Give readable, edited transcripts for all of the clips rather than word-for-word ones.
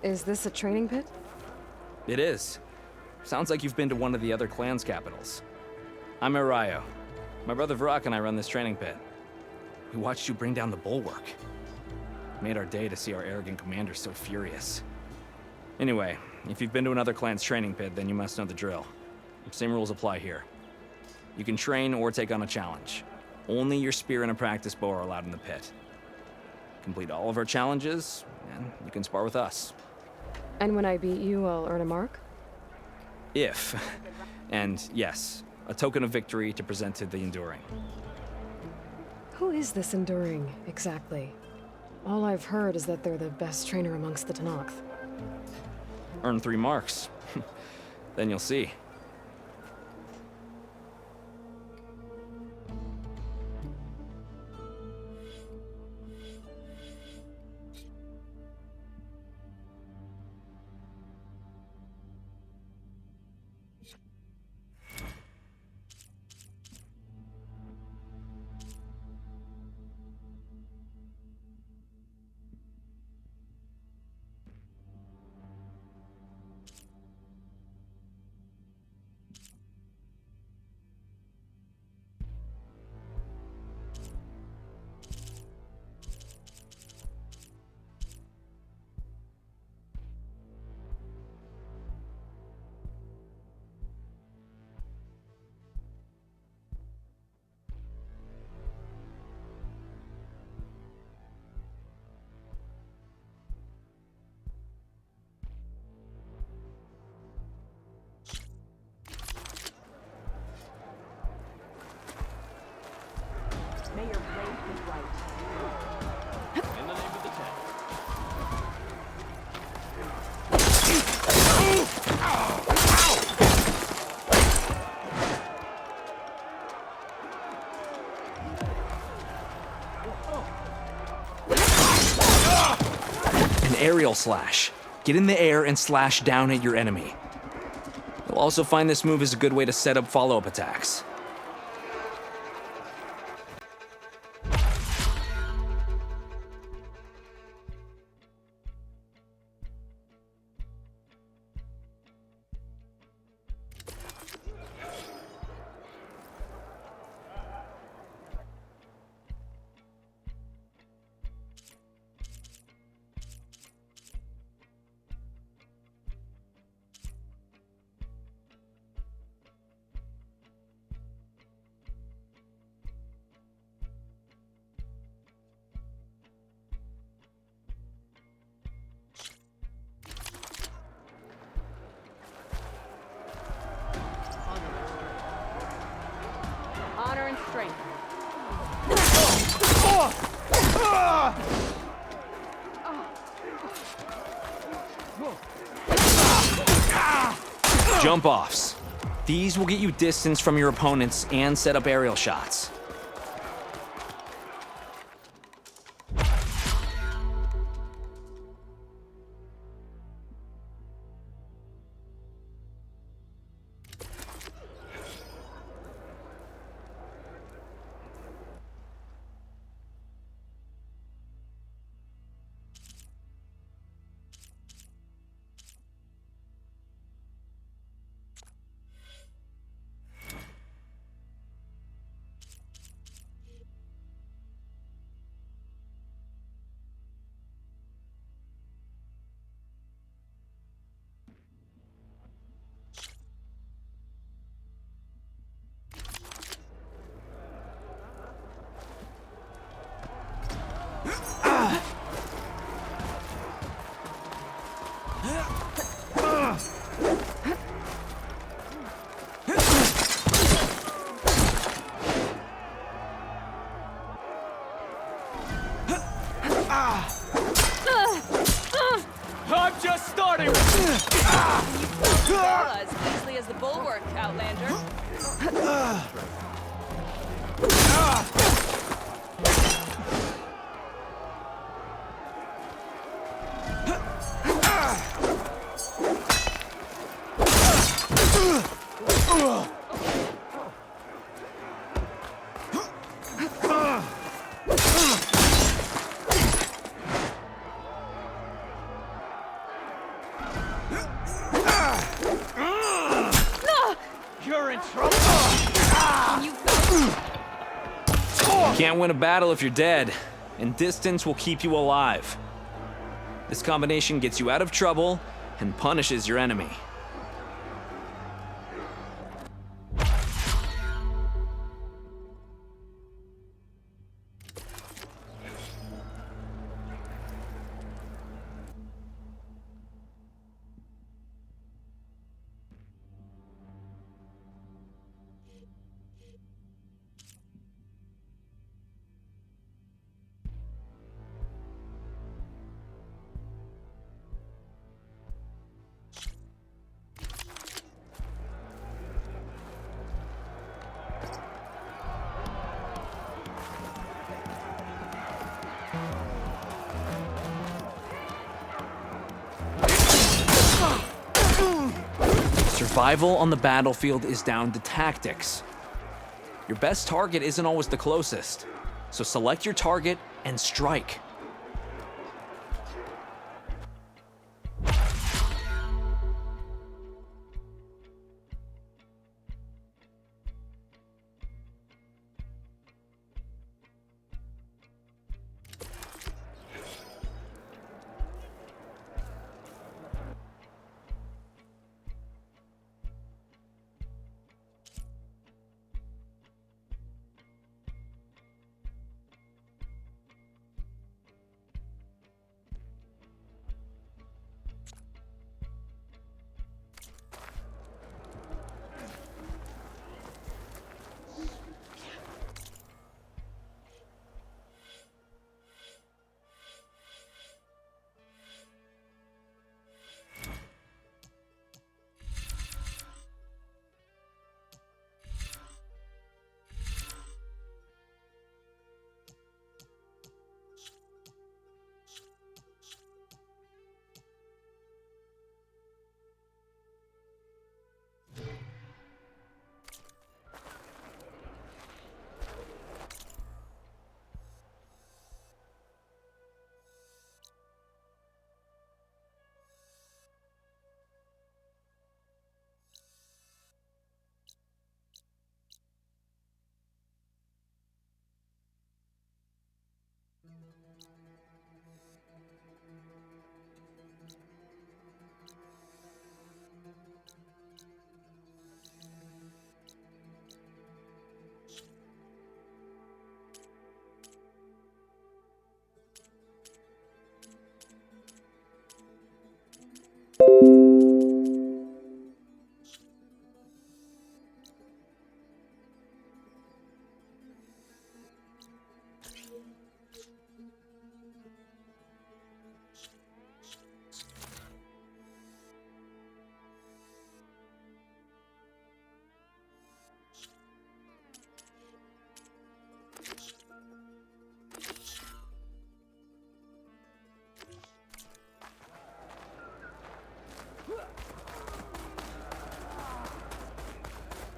Is this a training pit? It is. Sounds like you've been to one of the other clan's capitals. I'm Arayo. My brother Vrak and I run this training pit. We watched you bring down the bulwark. It made our day to see our arrogant commander so furious. Anyway, if you've been to another clan's training pit, then you must know the drill. Same rules apply here. You can train or take on a challenge. Only your spear and a practice bow are allowed in the pit. Complete all of our challenges, and you can spar with us. And when I beat you, I'll earn a mark? If. And yes, a token of victory to present to the Enduring. Who is this Enduring, exactly? All I've heard is that they're the best trainer amongst the Tenakth. Earn 3 marks. Then you'll see. May your blade be right. In the name of the Ten. An aerial slash. Get in the air and slash down at your enemy. You'll also find this move is a good way to set up follow-up attacks. Honor and strength. Jump offs. These will get you distance from your opponents and set up aerial shots. I'm just starting! As easily as the bulwark, Outlander. in trouble. And you felt You can't win a battle if you're dead, and distance will keep you alive. This combination gets you out of trouble and punishes your enemy. Survival on the battlefield is down to tactics. Your best target isn't always the closest, so select your target and strike.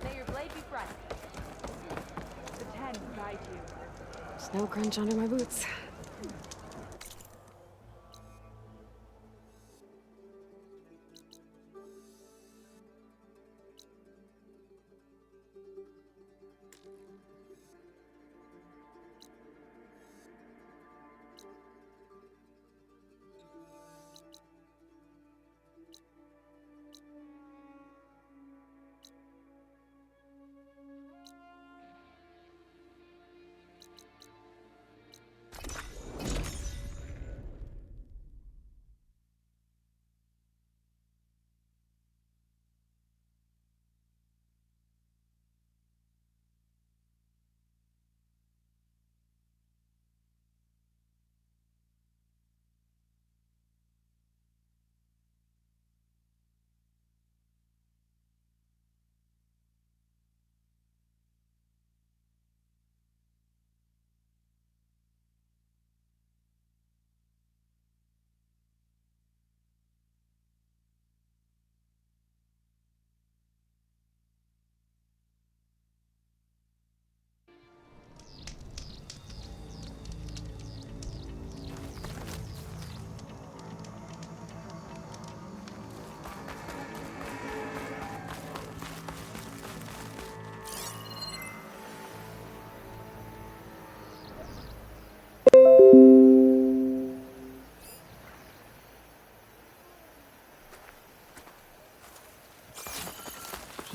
May your blade be bright. The 10 will guide you. Snow crunch under my boots.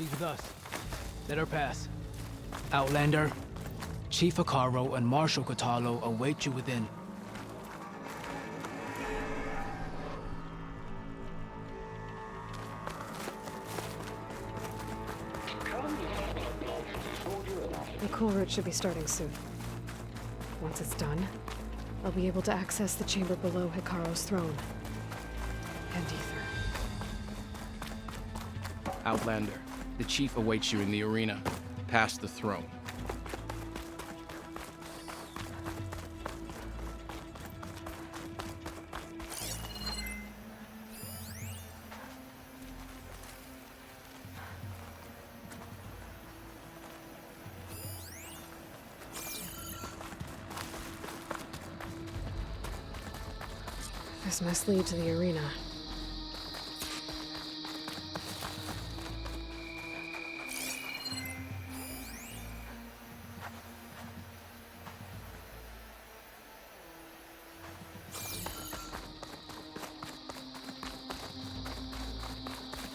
She's with us. Let her pass. Outlander, Chief Akaro and Marshal Katalo await you within. The Kulrut should be starting soon. Once it's done, I'll be able to access the chamber below Hikaru's throne. And Aether. Outlander, the chief awaits you in the arena, past the throne. This must lead to the arena.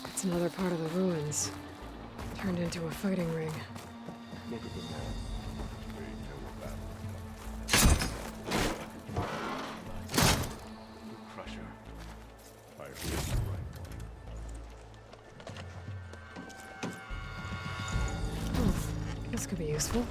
It's another part of the ruins, turned into a fighting ring. Look at the man. They know about Crusher. I heard the right one. Oh, this could be useful.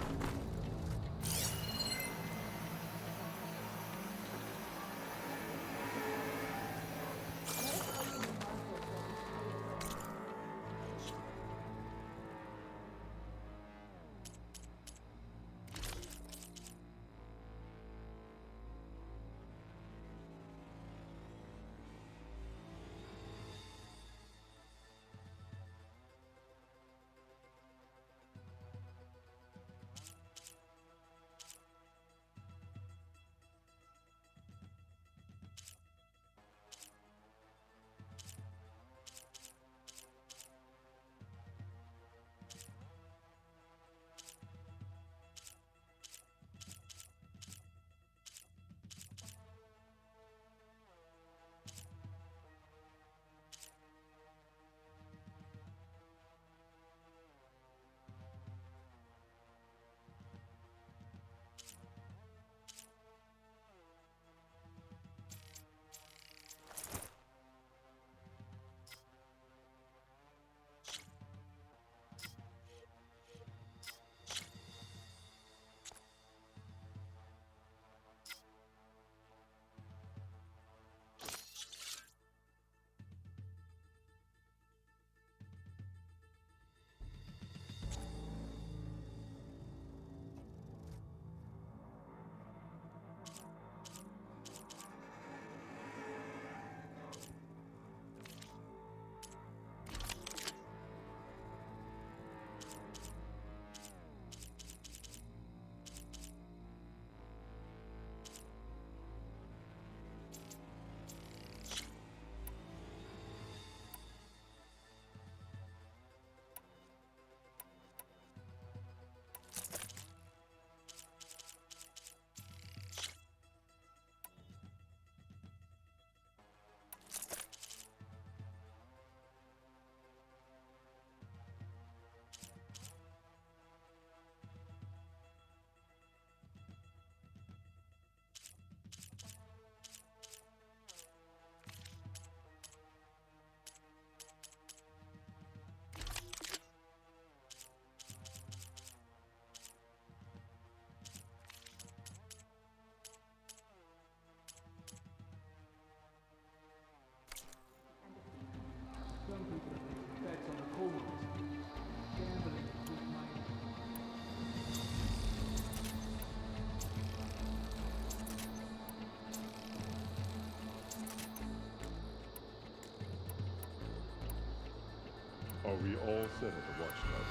Are we all set at the watchtower?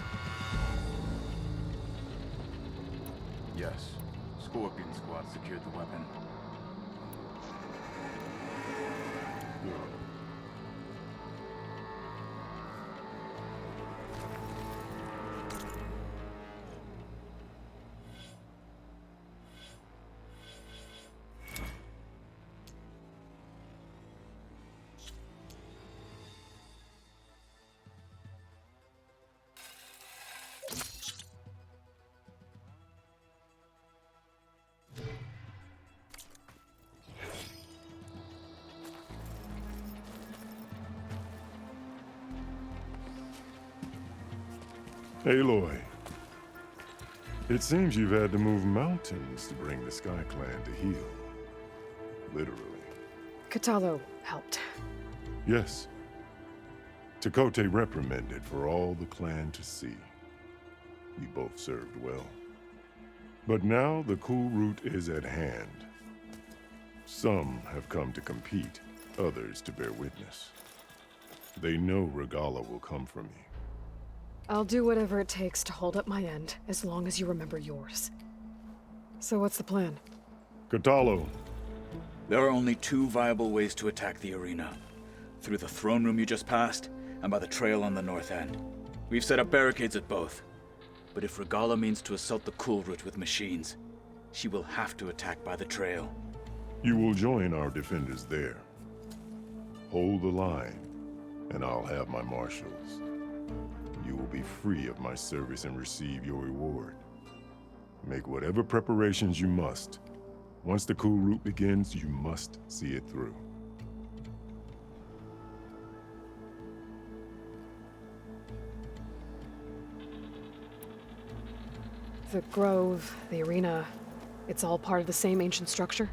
Yes. Scorpion Squad secured the weapon. Good. Aloy, it seems you've had to move mountains to bring the Sky Clan to heal. Literally. Katalo helped. Yes. Tekote reprimanded for all the clan to see. You both served well. But now the Kulrut is at hand. Some have come to compete, others to bear witness. They know Regala will come for me. I'll do whatever it takes to hold up my end, as long as you remember yours. So what's the plan? Katalo, There are only two viable ways to attack the arena. Through the throne room you just passed, and by the trail on the north end. We've set up barricades at both. But if Regala means to assault the Kulrut with machines, she will have to attack by the trail. you will join our defenders there. Hold the line, and I'll have my marshals. You will be free of my service and receive your reward. Make whatever preparations you must. Once the Kulrut begins, you must see it through. The grove, the arena, it's all part of the same ancient structure?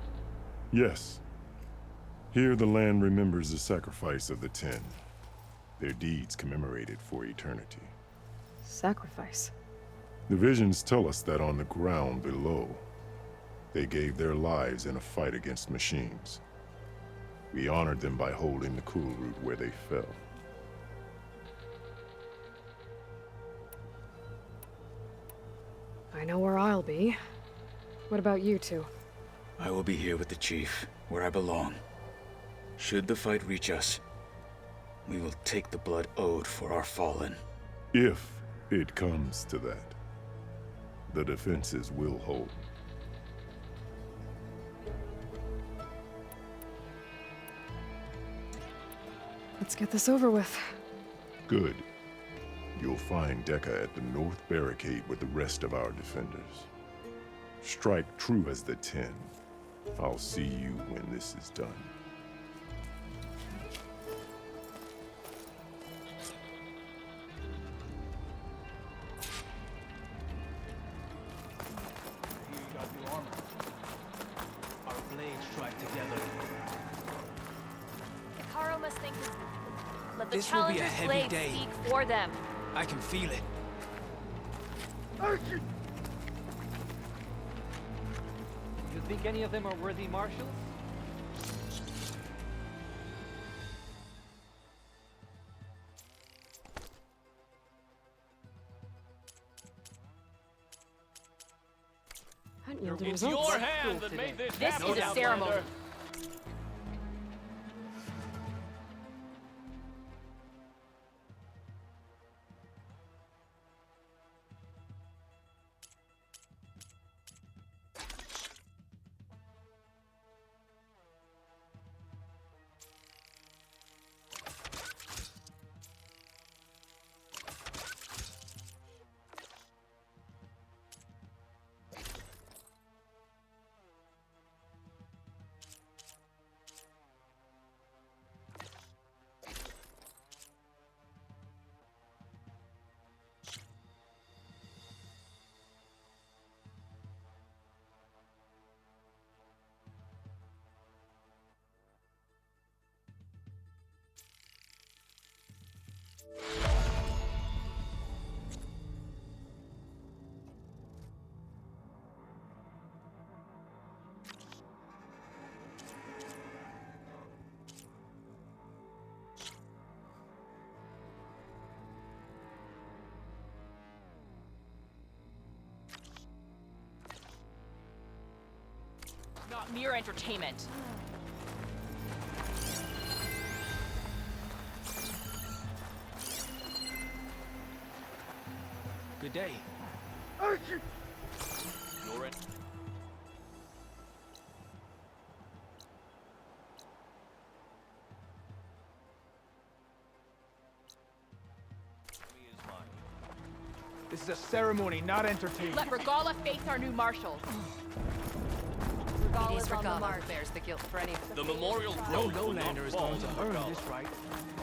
Yes. Here the land remembers the sacrifice of the 10. Their deeds commemorated for eternity. Sacrifice? The visions tell us that on the ground below, they gave their lives in a fight against machines. We honored them by holding the Kulrut where they fell. I know where I'll be. What about you two? I will be here with the chief, where I belong. Should the fight reach us, we will take the blood owed for our fallen. If it comes to that, the defenses will hold. Let's get this over with. Good. You'll find Dekka at the north barricade with the rest of our defenders. Strike true as the 10. I'll see you when this is done. You got new armor. Our blades strike together. Hikaru must think this. Let the This will be a challenger's heavy blades day. speak for them. I can feel it. You think any of them are worthy marshals? Hadn't yielded It's results. your hand that made this This happen, is a Outlander. ceremony. Not mere entertainment. Good day. You're in. This is a ceremony, not entertainment. Let Regala face our new marshals. Regala's on the march. Bears the guilt for any of The memorial No grove will not lowlander is fall going to to earn Regala. this right.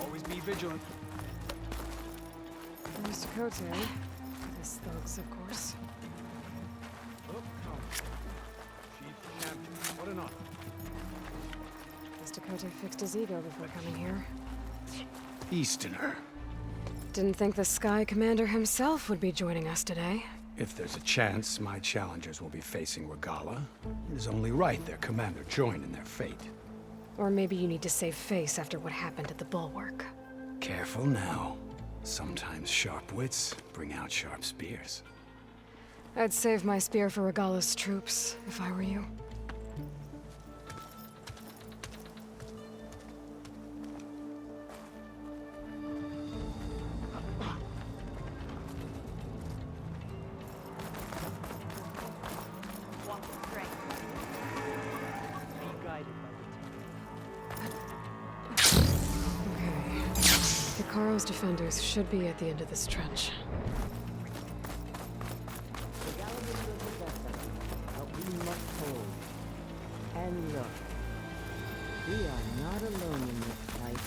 Always be vigilant. Mr. Kote, Less thugs, of course. Chief Champion, what an honor. Mr. Kote fixed his ego before coming here. Easterner. Didn't think the Sky Commander himself would be joining us today. If there's a chance my challengers will be facing Regala, it is only right their commander join in their fate. Or maybe you need to save face after what happened at the Bulwark. Careful now. Sometimes sharp wits bring out sharp spears. I'd save my spear for Regala's troops, if I were you. Walk with strength. Be guided by Okay. Hikaro's defenders should be at the end of this trench. But we must hold. And look, we are not alone in this fight.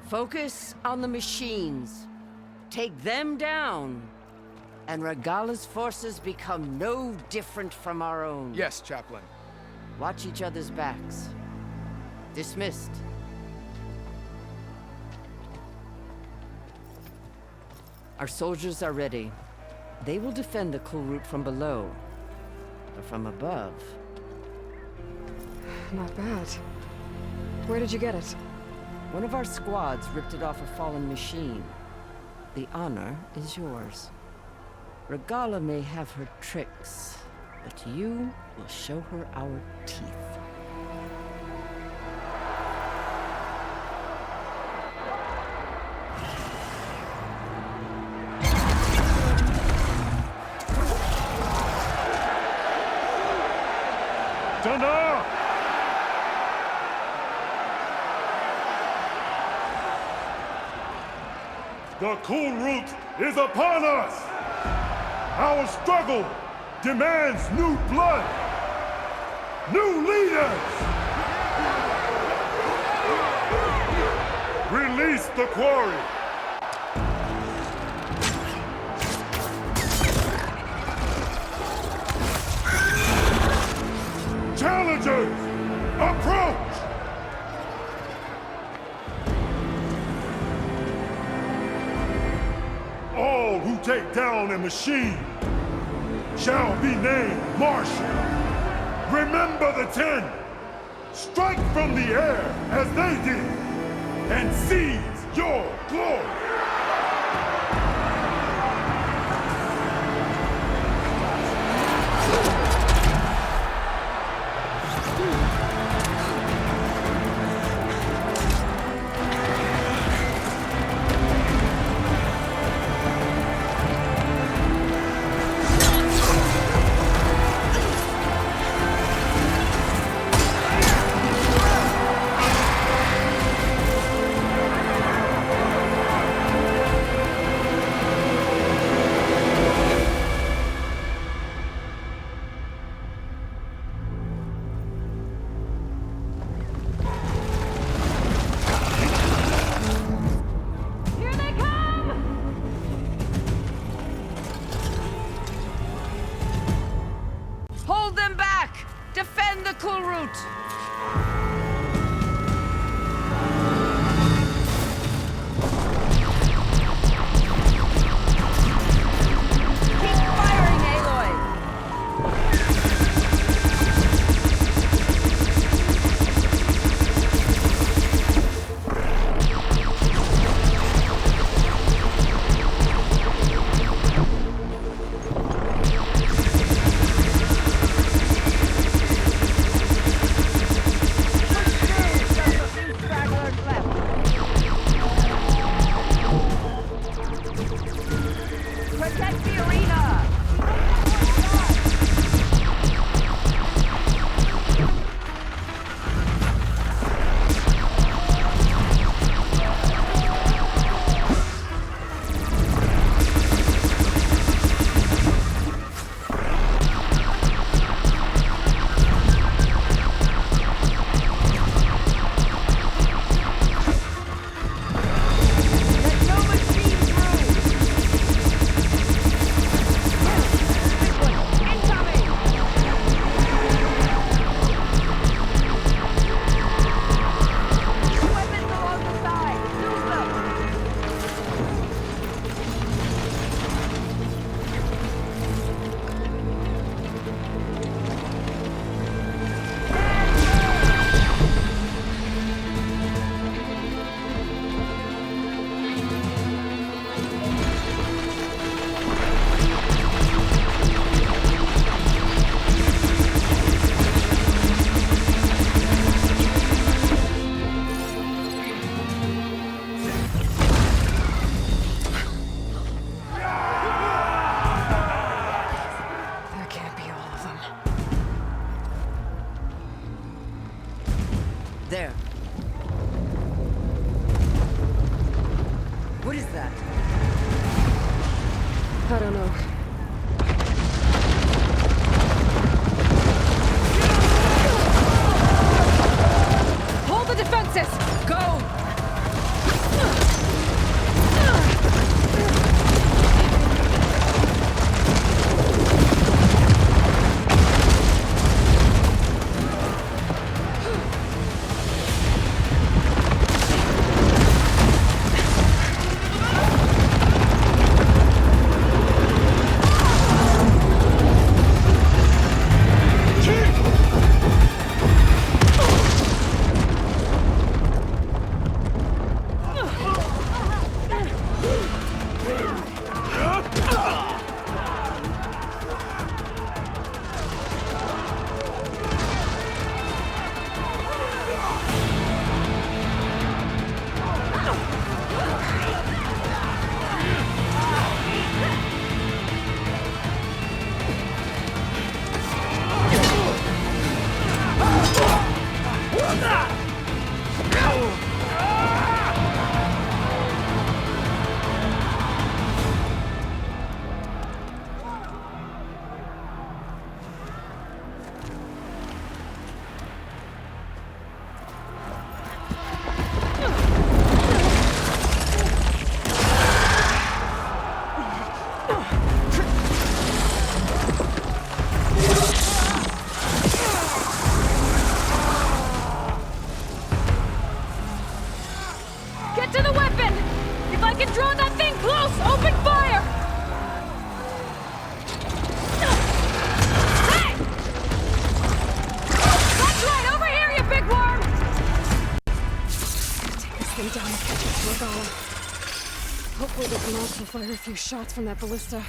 Focus on the machines. Take them down. And Regala's forces become no different from our own. Yes, Chaplain. Watch each other's backs. Dismissed. Our soldiers are ready. They will defend the Kulrut from below. But from above... Not bad. Where did you get it? One of our squads ripped it off a fallen machine. The honor is yours. Regala may have her tricks, but you will show her our teeth. Dana! The Kulrut is upon us! Our struggle demands new blood! New leaders! Release the quarry! Challengers, approach! All who take down a machine shall be named Marshal. Remember the 10. Strike from the air as they did, and seize your glory. that? I don't know. Hold the defenses! Go! Get to the weapon! If I can draw that thing close, open fire! Hey! That's right, over here, you big worm! Take this thing down and catch it to Regala. Hopefully they can also fire a few shots from that ballista.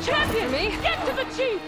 Champion! Me? Get to the chief!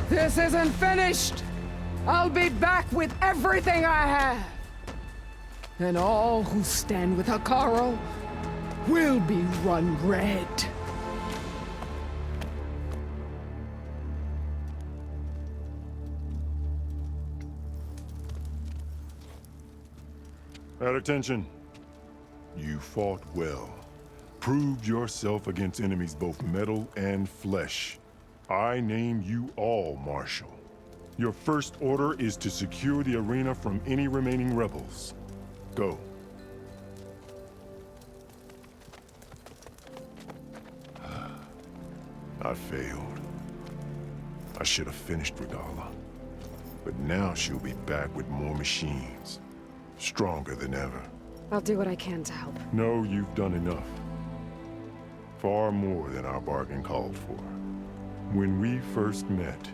This isn't finished! I'll be back with everything I have! And all who stand with Hekarro will be run red. At attention. You fought well. Proved yourself against enemies both metal and flesh. I name you all Marshal. Your first order is to secure the arena from any remaining rebels. Go. I failed. I should have finished Regala. But now she'll be back with more machines. Stronger than ever. I'll do what I can to help. No, you've done enough. Far more than our bargain called for. When we first met,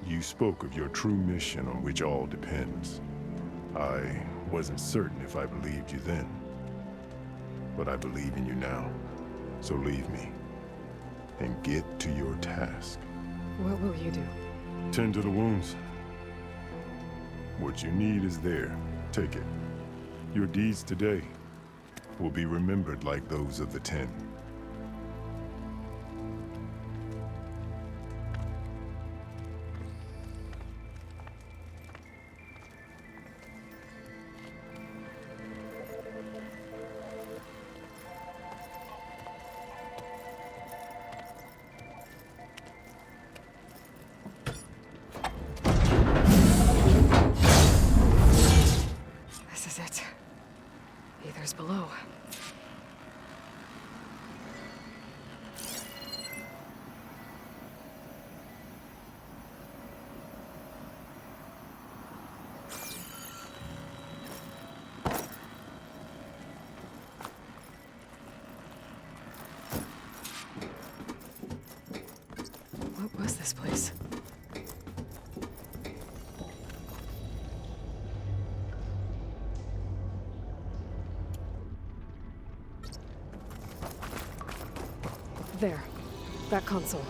you spoke of your true mission on which all depends. I wasn't certain if I believed you then. But I believe in you now. So leave me. And get to your task. What will you do? Tend to the wounds. What you need is there. Take it. Your deeds today will be remembered like those of the 10. This is it. Aether's below. What was this place? There. That console.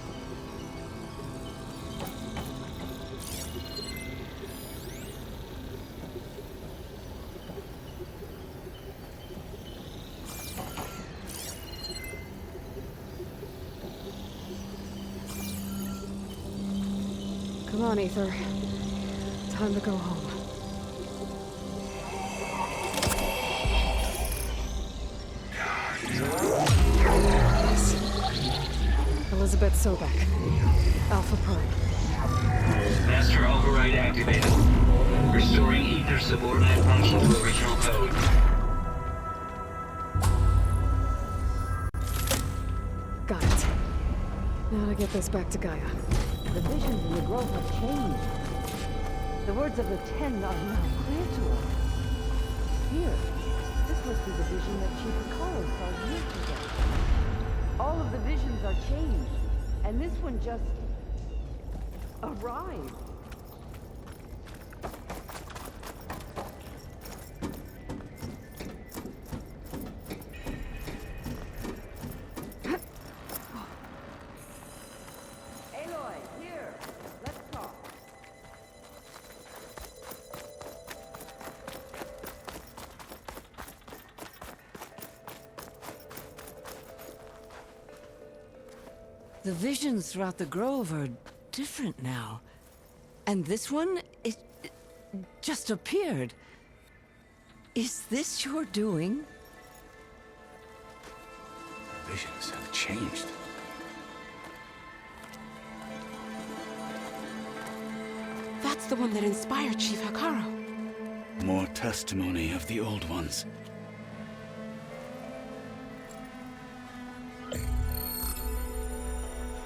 on, Aether. Time to go home. Elizabeth Sobek. Alpha Prime. Master override activated. Restoring Aether subordinate function to original code. Got it. Now to get this back to Gaia. The visions in the grove have changed. The words of the Ten are now clear to us. Here, this must be the vision that Chief Akaro saw years ago. All of the visions are changed, and this one just arrived. Aloy, here. Let's talk. The visions throughout the grove are different now. And this one, it just appeared. Is this your doing? Visions have changed. That's the one that inspired Chief Hakaro. More testimony of the old ones.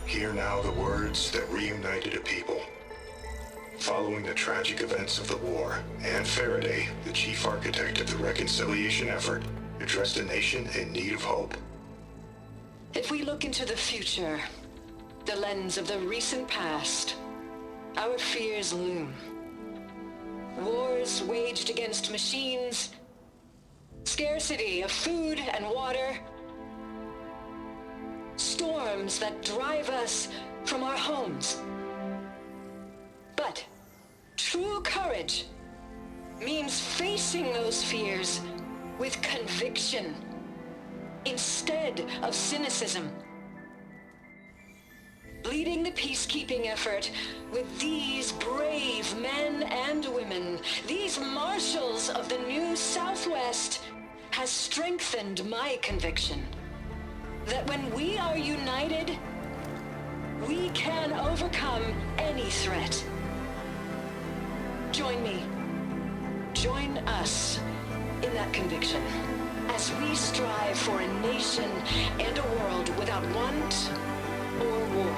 Hear now the words that reunited a people. Following the tragic events of the war, Anne Faraday, the chief architect of the reconciliation effort, addressed a nation in need of hope. If we look into the future, the lens of the recent past, our fears loom. Wars waged against machines, scarcity of food and water, storms that drive us from our homes. But true courage means facing those fears with conviction instead of cynicism. Leading the peacekeeping effort with these brave men and women, these marshals of the new Southwest, has strengthened my conviction that when we are united, we can overcome any threat. Join me. Join us in that conviction as we strive for a nation and a world without want or war.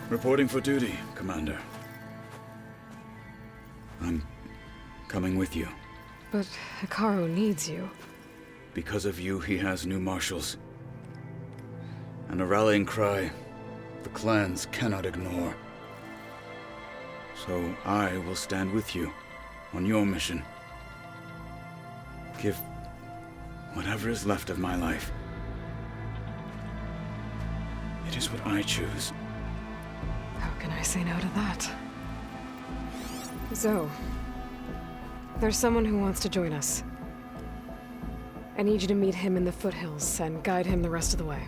Reporting for duty, Commander. I'm coming with you. But Hikaru needs you. Because of you, he has new marshals. And a rallying cry the clans cannot ignore. So I will stand with you on your mission. Give whatever is left of my life. It is what I choose. How can I say no to that? Zoe, there's someone who wants to join us. I need you to meet him in the foothills and guide him the rest of the way.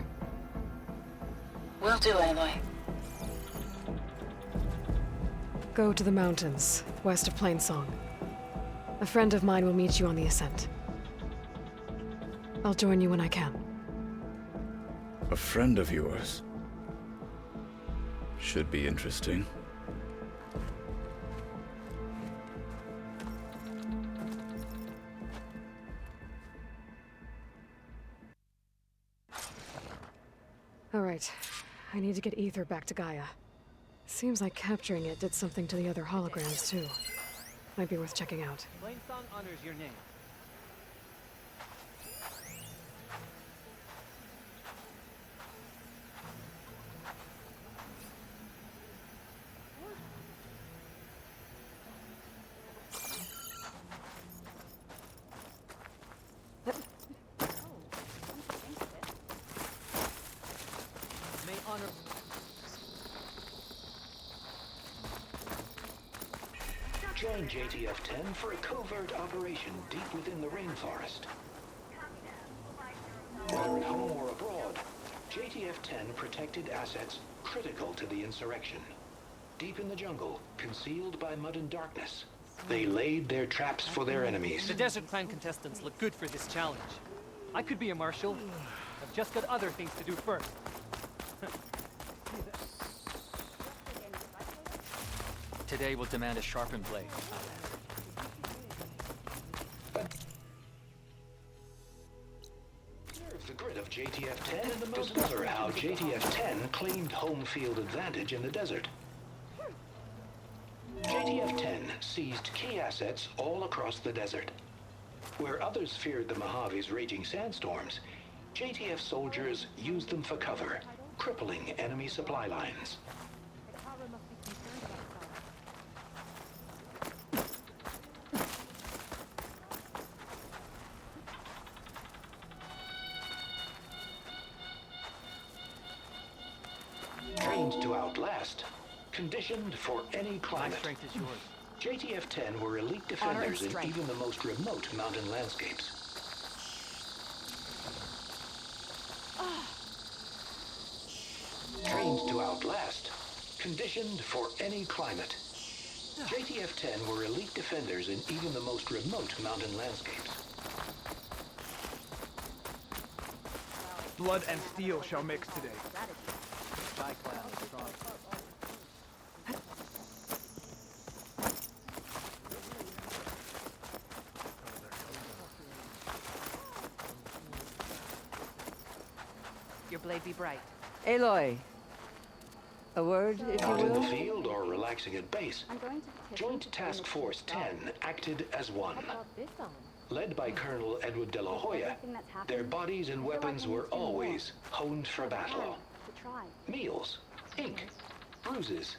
Will do, Aloy. Go to the mountains, west of Plainsong. A friend of mine will meet you on the ascent. I'll join you when I can. A friend of yours? Should be interesting. All right. I need to get Aether back to Gaia. Seems like capturing it did something to the other holograms, too. Might be worth checking out. Plainsong honors your name. Join JTF-10 for a covert operation deep within the rainforest. Whether at home or abroad, JTF-10 protected assets critical to the insurrection. Deep in the jungle, concealed by mud and darkness, they laid their traps for their enemies. The Desert Clan contestants look good for this challenge. I could be a marshal. I've just got other things to do first. Today will demand a sharpened blade. The grid of JTF-10 discover how JTF-10 claimed home field advantage in the desert. JTF-10 seized key assets all across the desert. Where others feared the Mojave's raging sandstorms, JTF soldiers used them for cover, crippling enemy supply lines. Trained to outlast, conditioned for any climate. My strength is yours. JTF-10 were elite defenders in even the most remote mountain landscapes. Trained to outlast, conditioned for any climate. JTF-10 were elite defenders in even the most remote mountain landscapes. Blood and steel shall mix today. Your blade be bright. Aloy, a word, if you Out in the will? field or relaxing at base, Joint Task Force 10 acted as one. Led by Colonel Edward de la Hoya, their bodies and weapons were always honed for battle. Meals, ink, bruises.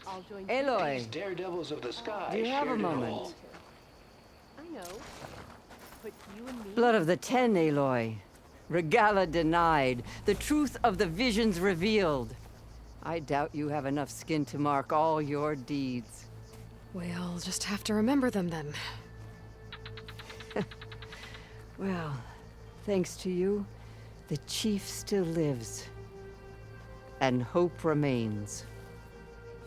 Aloy, These daredevils of the sky do you have a shared it moment? all. I know. But you and me... Blood of the Ten, Aloy. Regala denied. The truth of the visions revealed. I doubt you have enough skin to mark all your deeds. We'll just have to remember them then. Well, thanks to you, the Chief still lives. And hope remains.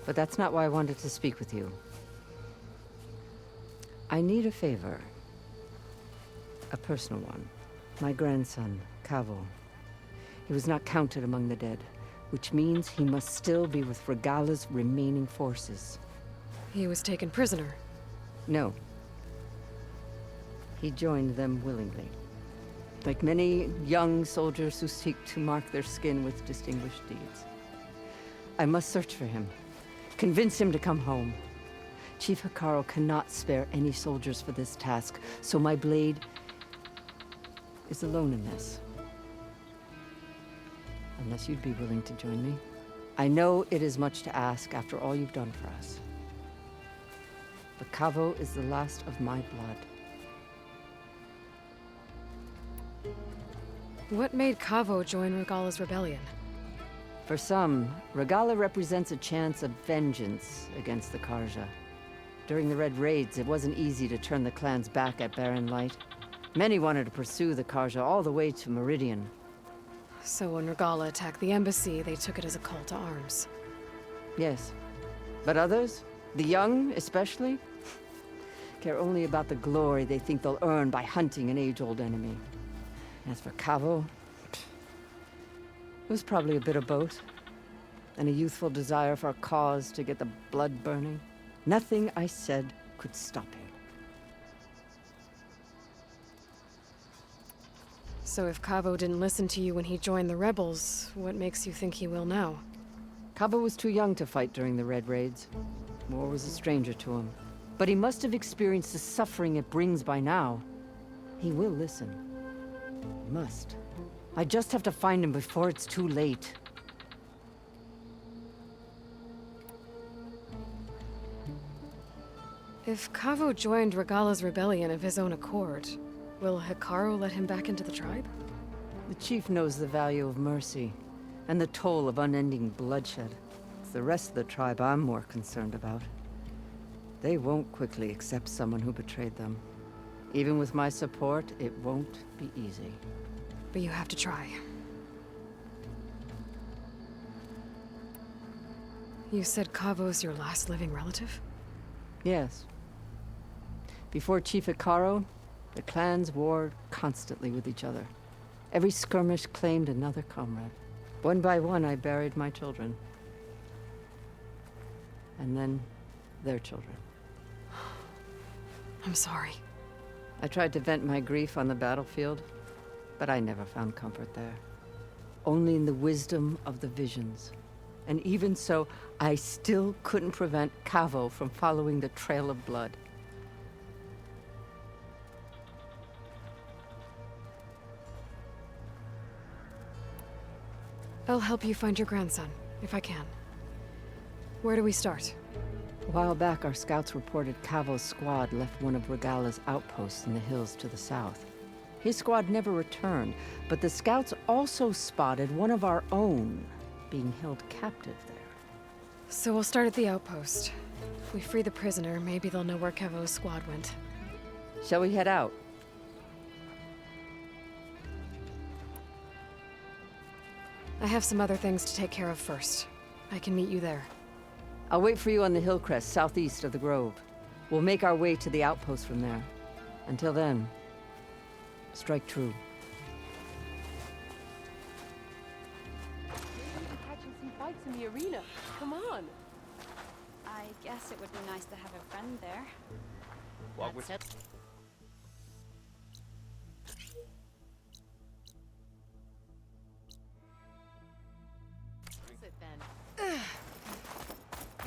But that's not why I wanted to speak with you. I need a favor. A personal one. My grandson, Kavo. He was not counted among the dead, which means he must still be with Regala's remaining forces. He was taken prisoner. No. He joined them willingly. Like many young soldiers who seek to mark their skin with distinguished deeds. I must search for him. Convince him to come home. Chief Hekarro cannot spare any soldiers for this task, so my blade is alone in this. Unless you'd be willing to join me. I know it is much to ask after all you've done for us. But Kavo is the last of my blood. What made Kavo join Regala's rebellion? For some, Regala represents a chance of vengeance against the Karja. During the Red Raids, it wasn't easy to turn the clans back at Barren Light. Many wanted to pursue the Karja all the way to Meridian. So when Regala attacked the embassy, they took it as a call to arms. Yes. But others, the young especially, care only about the glory they think they'll earn by hunting an age-old enemy. As for Kavo, it was probably a bit of both. And a youthful desire for a cause to get the blood burning. Nothing I said could stop him. So if Kavo didn't listen to you when he joined the rebels, what makes you think he will now? Kavo was too young to fight during the Red Raids. War was a stranger to him. But he must have experienced the suffering it brings by now. He will listen. He must. I just have to find him before it's too late. If Kavo joined Regala's rebellion of his own accord, will Hekarro let him back into the tribe? The chief knows the value of mercy, and the toll of unending bloodshed. It's the rest of the tribe I'm more concerned about. They won't quickly accept someone who betrayed them. Even with my support, it won't be easy. But you have to try. You said Kavo's your last living relative? Yes. Before Chief Hikaru, the clans warred constantly with each other. Every skirmish claimed another comrade. One by one, I buried my children. And then, their children. I'm sorry. I tried to vent my grief on the battlefield, but I never found comfort there. Only in the wisdom of the visions. And even so, I still couldn't prevent Kavo from following the trail of blood. I'll help you find your grandson, if I can. Where do we start? A while back, our scouts reported Kavo's squad left one of Regala's outposts in the hills to the south. His squad never returned, but the scouts also spotted one of our own being held captive there. So we'll start at the outpost. If we free the prisoner, maybe they'll know where Kavo's squad went. Shall we head out? I have some other things to take care of first. I can meet you there. I'll wait for you on the hill crest southeast of the grove. We'll make our way to the outpost from there. Until then, strike true. Catching some fights in the arena. Come on. I guess it would be nice to have a friend there. What was it?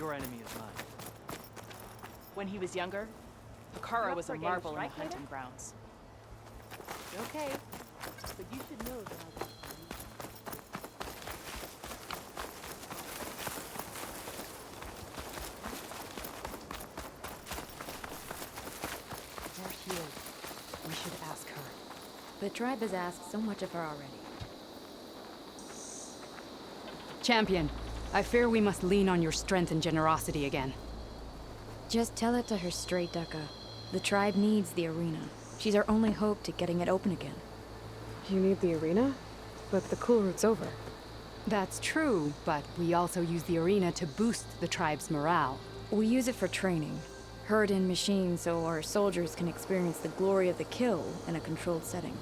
Your enemy is mine. When he was younger, Hikaru was a marvel in the hunting grounds. Okay. But you should know that I They're healed. We should ask her. The tribe has asked so much of her already. Champion, I fear we must lean on your strength and generosity again. Just tell it to her straight, Ducka. The tribe needs the arena. She's our only hope to getting it open again. You need the arena? But the Kulrut's over. That's true, but we also use the arena to boost the tribe's morale. We use it for training. Herd in machines so our soldiers can experience the glory of the kill in a controlled setting.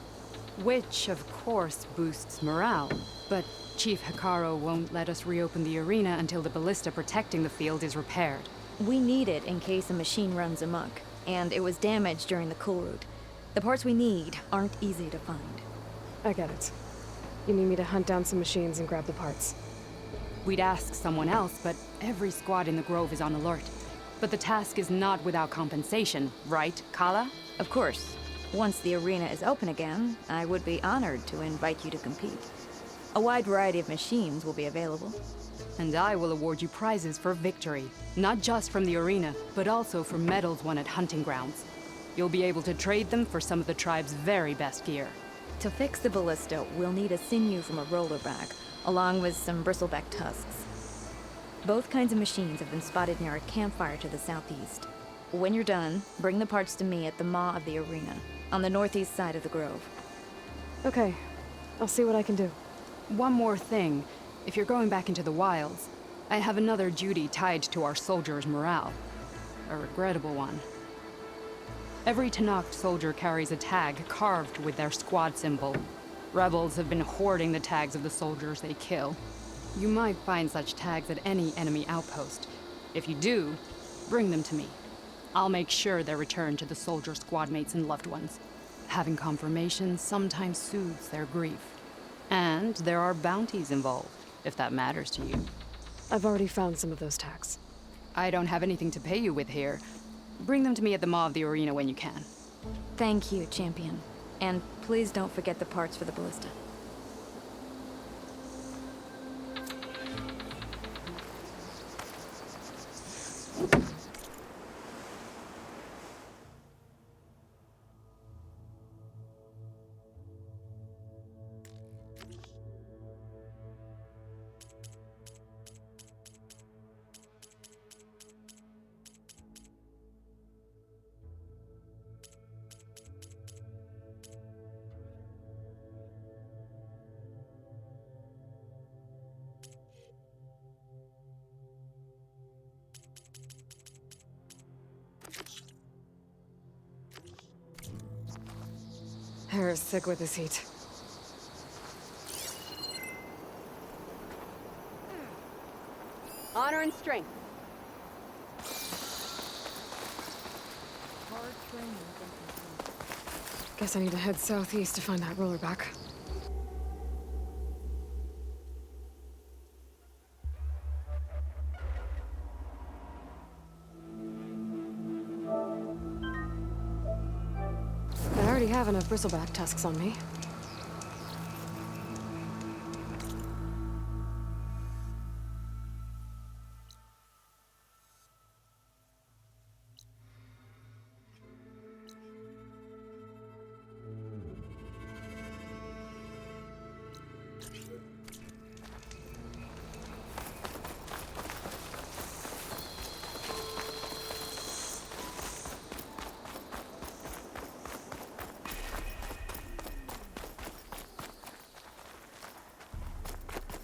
Which, of course, boosts morale. But Chief Hikaru won't let us reopen the arena until the ballista protecting the field is repaired. We need it in case a machine runs amok, and it was damaged during the Kulrut. The parts we need aren't easy to find. I get it. You need me to hunt down some machines and grab the parts. We'd ask someone else, but every squad in the Grove is on alert. But the task is not without compensation, right, Kala? Of course. Once the arena is open again, I would be honored to invite you to compete. A wide variety of machines will be available. And I will award you prizes for victory, not just from the arena, but also for medals won at hunting grounds. You'll be able to trade them for some of the tribe's very best gear. To fix the ballista, we'll need a sinew from a rollerback, along with some bristleback tusks. Both kinds of machines have been spotted near a campfire to the southeast. When you're done, bring the parts to me at the maw of the arena, on the northeast side of the grove. Okay. I'll see what I can do. One more thing. If you're going back into the wilds, I have another duty tied to our soldiers' morale. A regrettable one. Every Tenakth soldier carries a tag carved with their squad symbol. Rebels have been hoarding the tags of the soldiers they kill. You might find such tags at any enemy outpost. If you do, bring them to me. I'll make sure they're returned to the soldier squad mates and loved ones. Having confirmation sometimes soothes their grief. And there are bounties involved, if that matters to you. I've already found some of those tags. I don't have anything to pay you with here. Bring them to me at the maw of the arena when you can. Thank you, champion. And please don't forget the parts for the ballista. Hair is sick with this heat. Honor and strength. Hard training. Guess I need to head southeast to find that roller back. I already have enough bristleback tusks on me.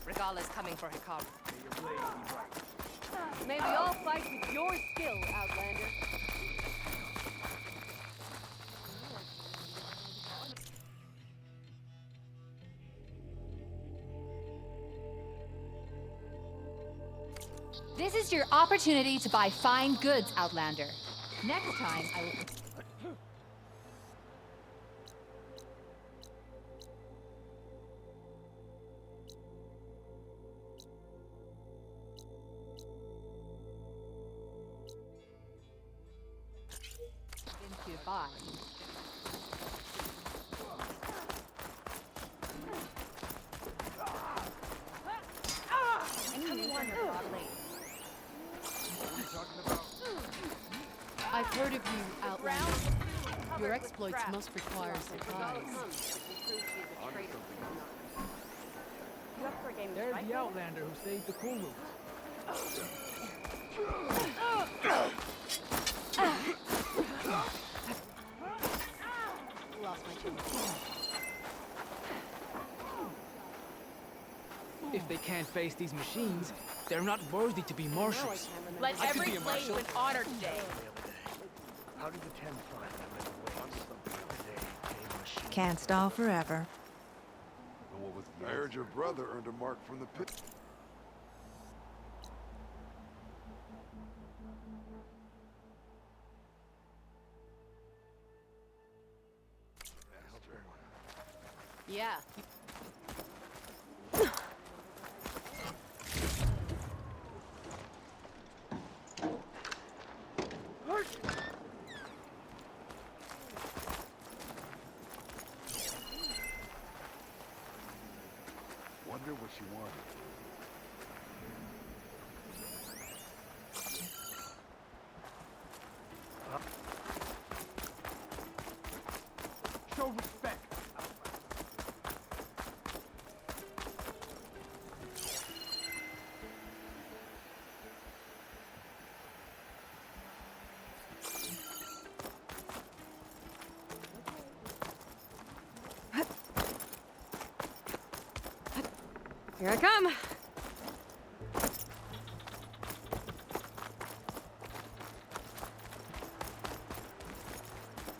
Regala's coming for Hikaru. May we all fight with your skill, Outlander. This is your opportunity to buy fine goods, Outlander. Next time, I will... Bye. I've heard of you, Outlander. Your exploits must require supplies. There's the Outlander who saved the Kulrut. Lost my chance. If they can't face these machines, they're not worthy to be marshals. Let every slave win honor today. How did the 10 find them? Can't stall forever. I heard your brother earned a mark from the pit. Yeah. Wonder what she wanted. Show respect. Here I come.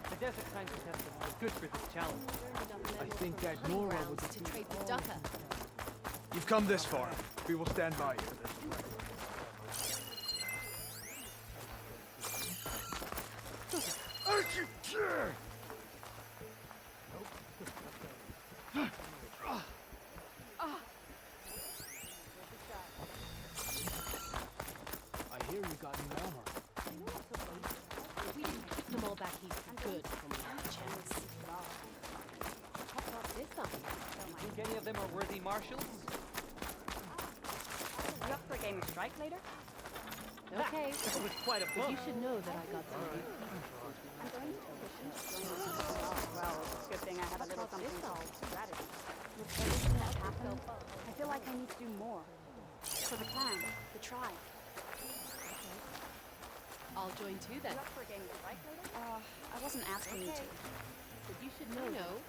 The desert kinds of testing are good for this challenge. I think that Nora would... To trade with Dukkha. You've come this far. We will stand by you. I hear you got new armor. If we didn't keep them all back east for good when we had the chance. You think any of them are worthy marshals? You up for a game of strike later? Okay. That was quite a But book. you should know that I got something. Well, it's a good thing I have a little something strategy. With everything that's happened, I feel like I need to do more. For the clan, the tribe. I'll join too then. You up for a game of strike later? I wasn't asking you to. But you should know. No.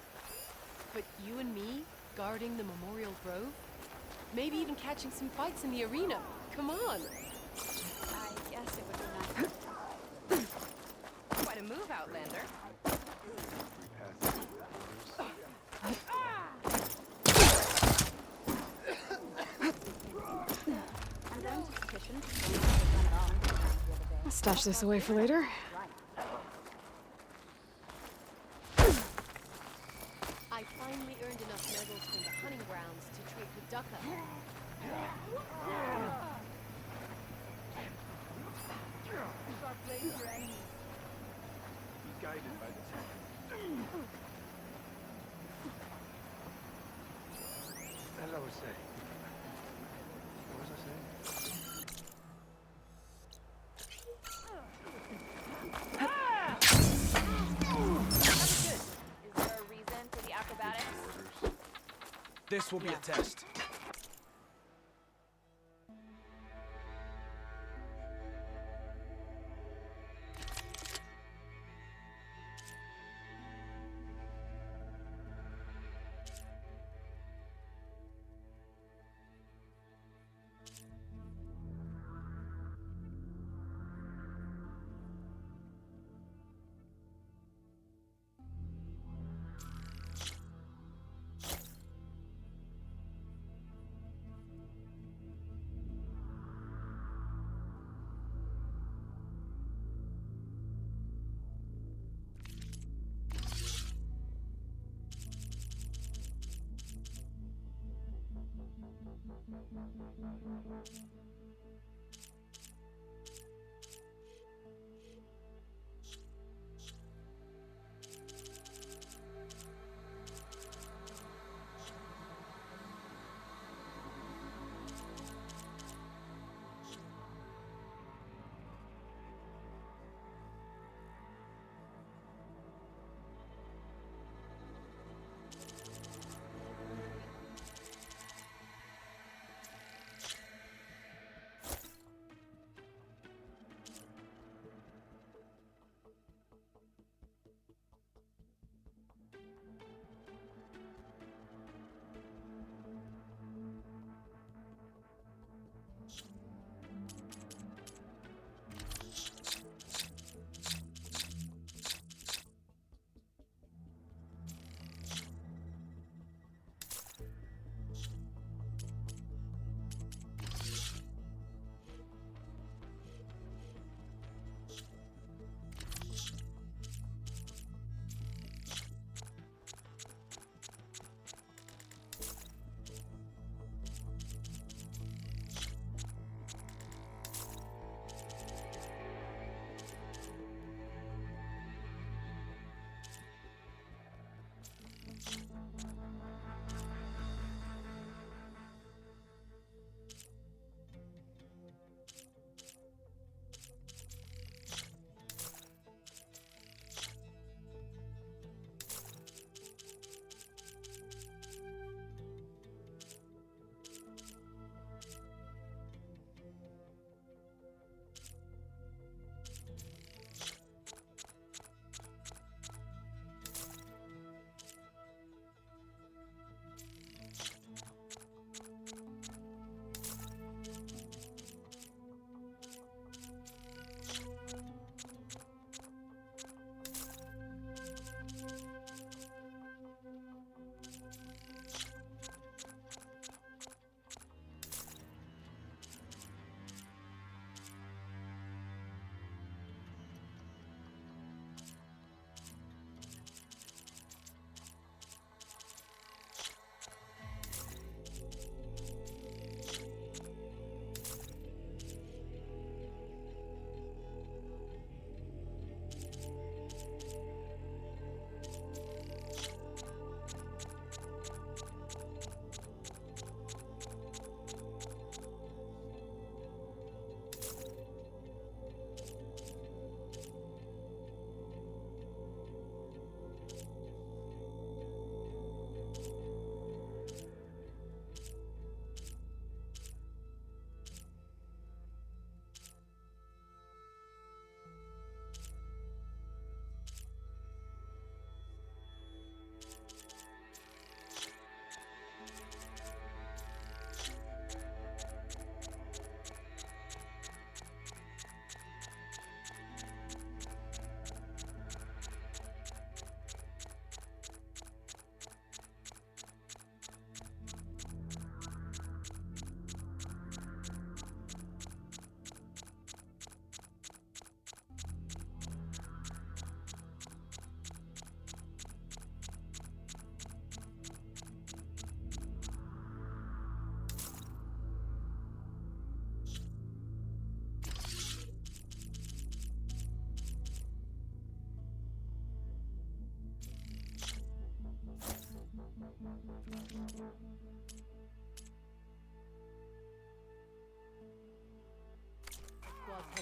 But you and me, guarding the Memorial Grove? Maybe even catching some fights in the arena. Come on. I guess it would be nice. Stash this away for later. I finally earned enough medals from the hunting grounds to trade with Ducka. Be guided by the tech. As I was saying. What was I saying? Is there a reason for the acrobatics? This will be a test.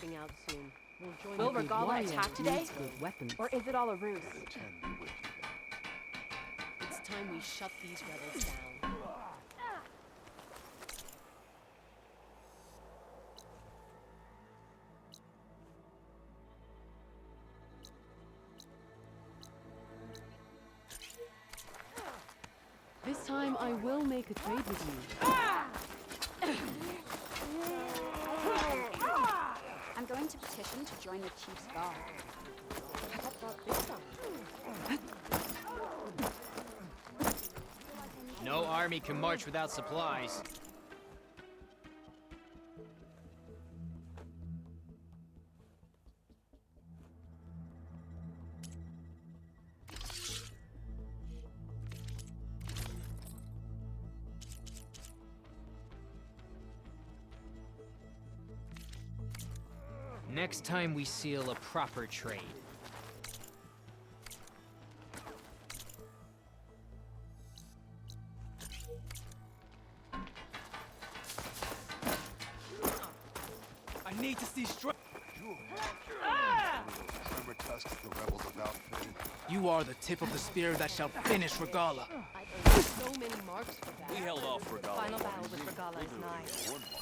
moving out soon. We'll join Will the Regala warrior attack today? needs good weapons. Or is it all a ruse? It's time we shut these rebels down. This time I will make a trade with you. I'm going to petition to join the Chief's Guard. No army can march without supplies. Next time we seal a proper trade. I need to see strength. Tremor tusks the rebels about fitting. You are the tip of the spear that shall finish Regala. So many marks for that. We held off Regala. Final battle with Regala is nigh.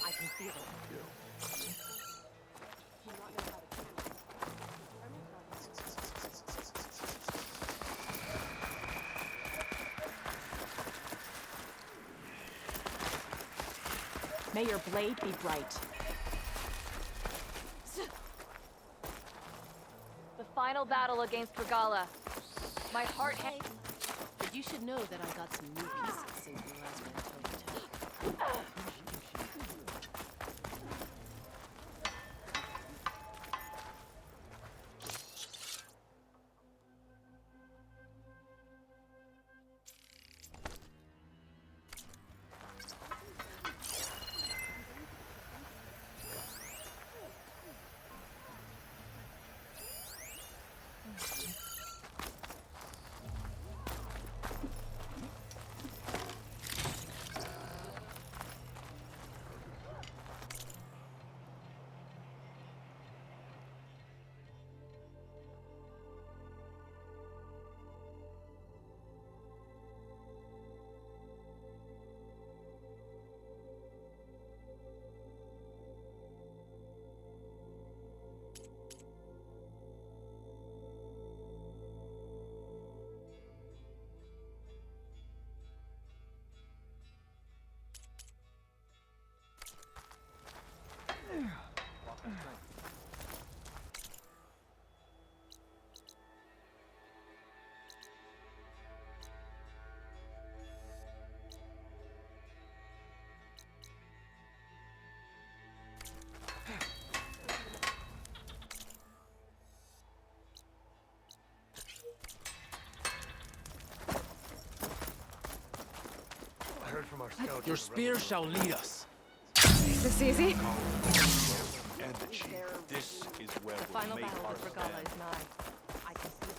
I can feel it. May your blade be bright. The final battle against Regala. My heart But you should know that I got some new pieces since we last went toe-to-toe. I heard from our scouts. Your spear shall lead us. Is this easy? And the chief. This is where The we'll final make battle our with Regala stand. is nigh. I can feel it.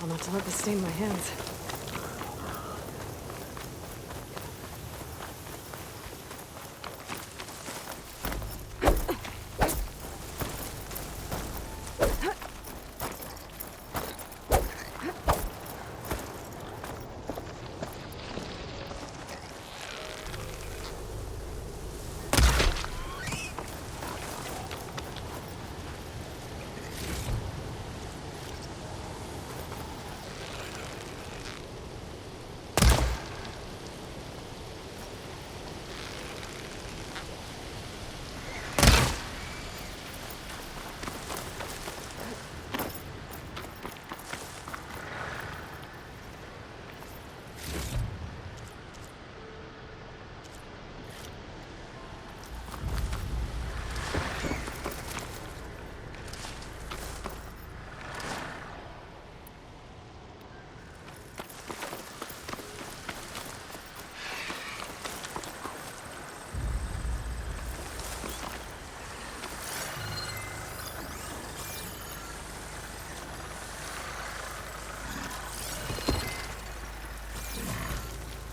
Careful not to let this stain my hands.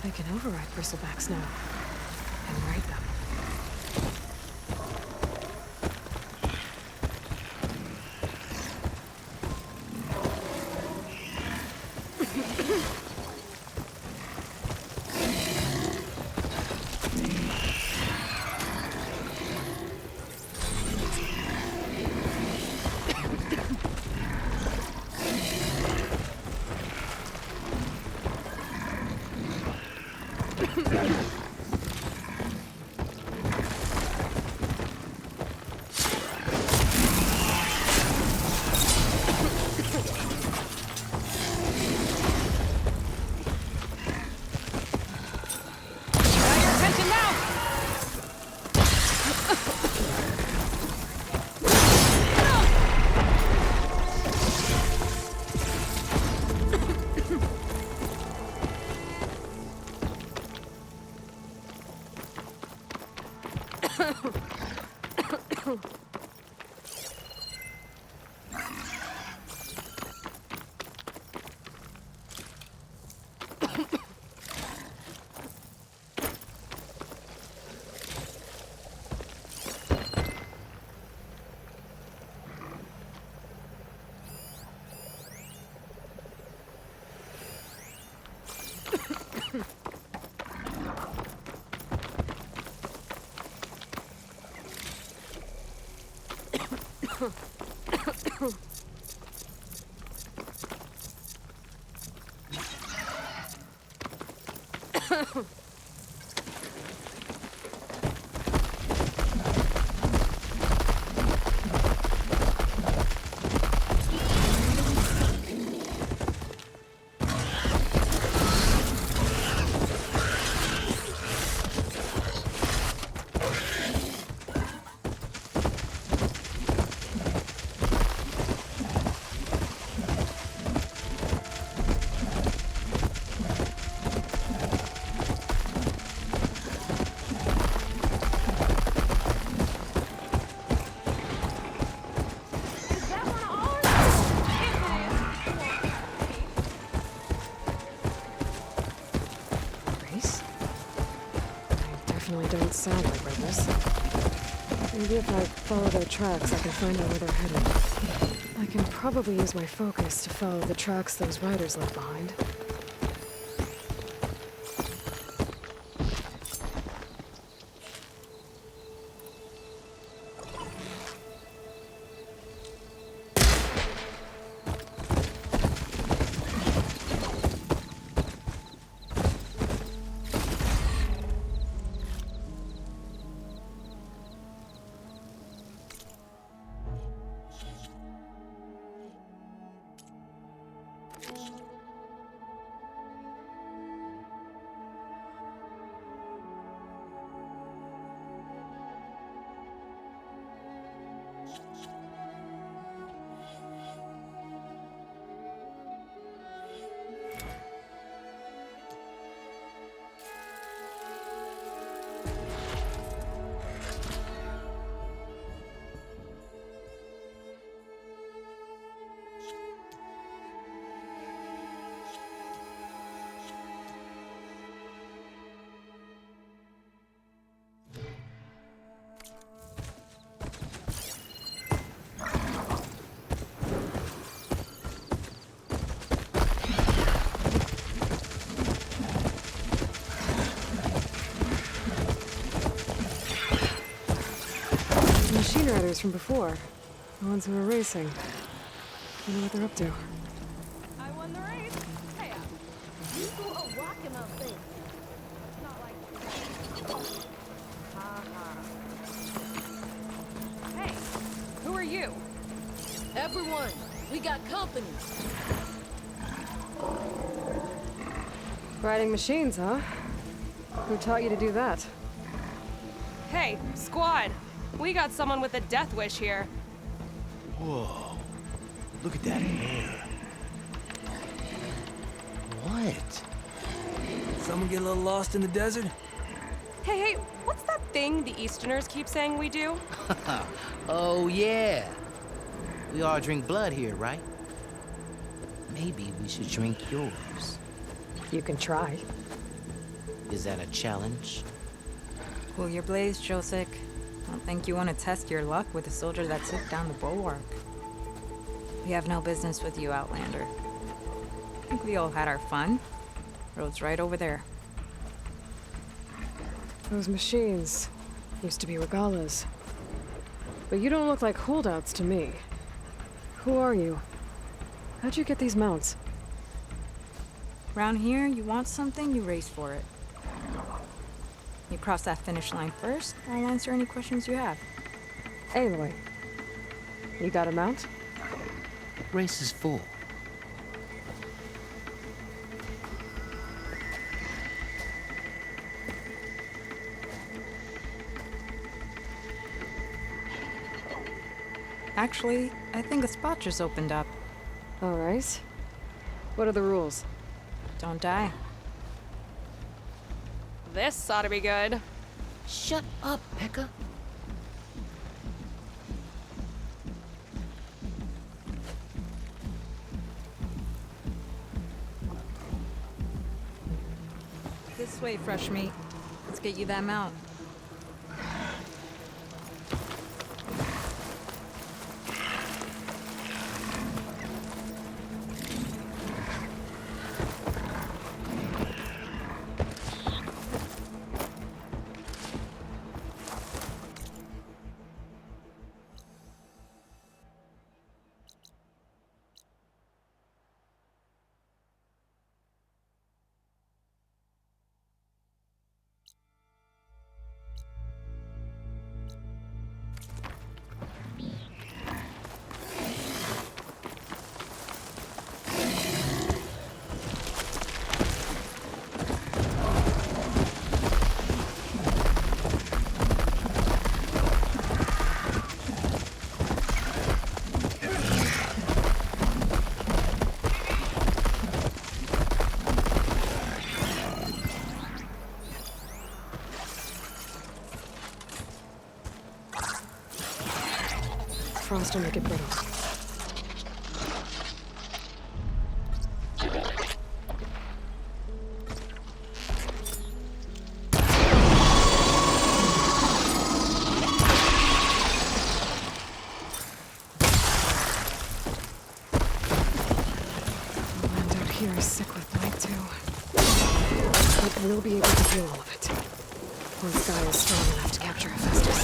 I can override bristlebacks now, and write them. Don't sound like rebels. Maybe if I follow their tracks, I can find out where they're headed. I can probably use my focus to follow the tracks those riders left behind. machine riders from before. The ones who were racing. Wonder what they're up to. I won the race. Hey, you two are walking up things. Not like. Hey, who are you? Everyone, we got company. Riding machines, huh? Who taught you to do that? Hey, squad. We got someone with a death wish here. Whoa. Look at that hair. What? Someone get a little lost in the desert? Hey, what's that thing the Easterners keep saying we do? Oh, yeah. We all drink blood here, right? Maybe we should drink yours. You can try. Is that a challenge? Cool your blaze, Josek. I don't think you want to test your luck with a soldier that took down the bulwark. We have no business with you, Outlander. I think we all had our fun. Road's right over there. Those machines used to be Regalla's. But you don't look like holdouts to me. Who are you? How'd you get these mounts? Around here, you want something, you race for it. You cross that finish line first, I'll answer any questions you have. Aloy, you got a mount? Race is full. Actually, I think a spot just opened up. All right. What are the rules? Don't die. This ought to be good. Shut up, Pekka. This way, fresh meat. Let's get you that mount. Frost will make it brittle. Land out here is sick with blight too. But we'll be able to heal all of it. Once Guy is strong enough to capture Hephaestus.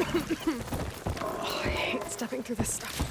Oh, I hate stepping through this stuff.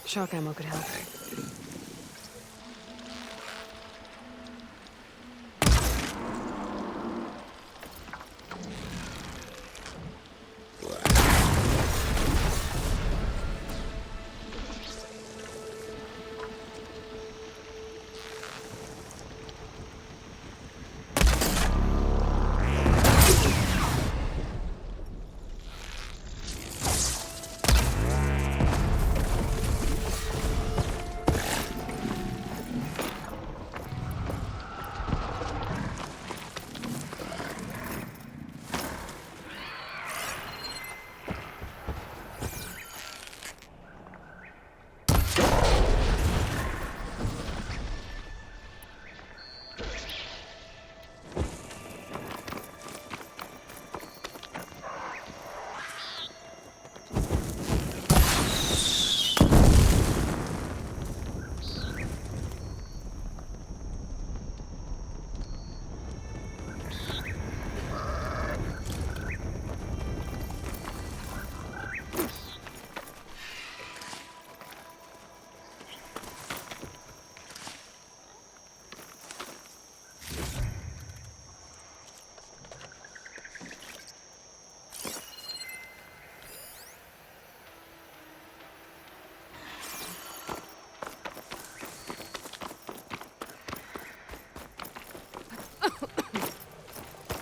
Shock ammo could help.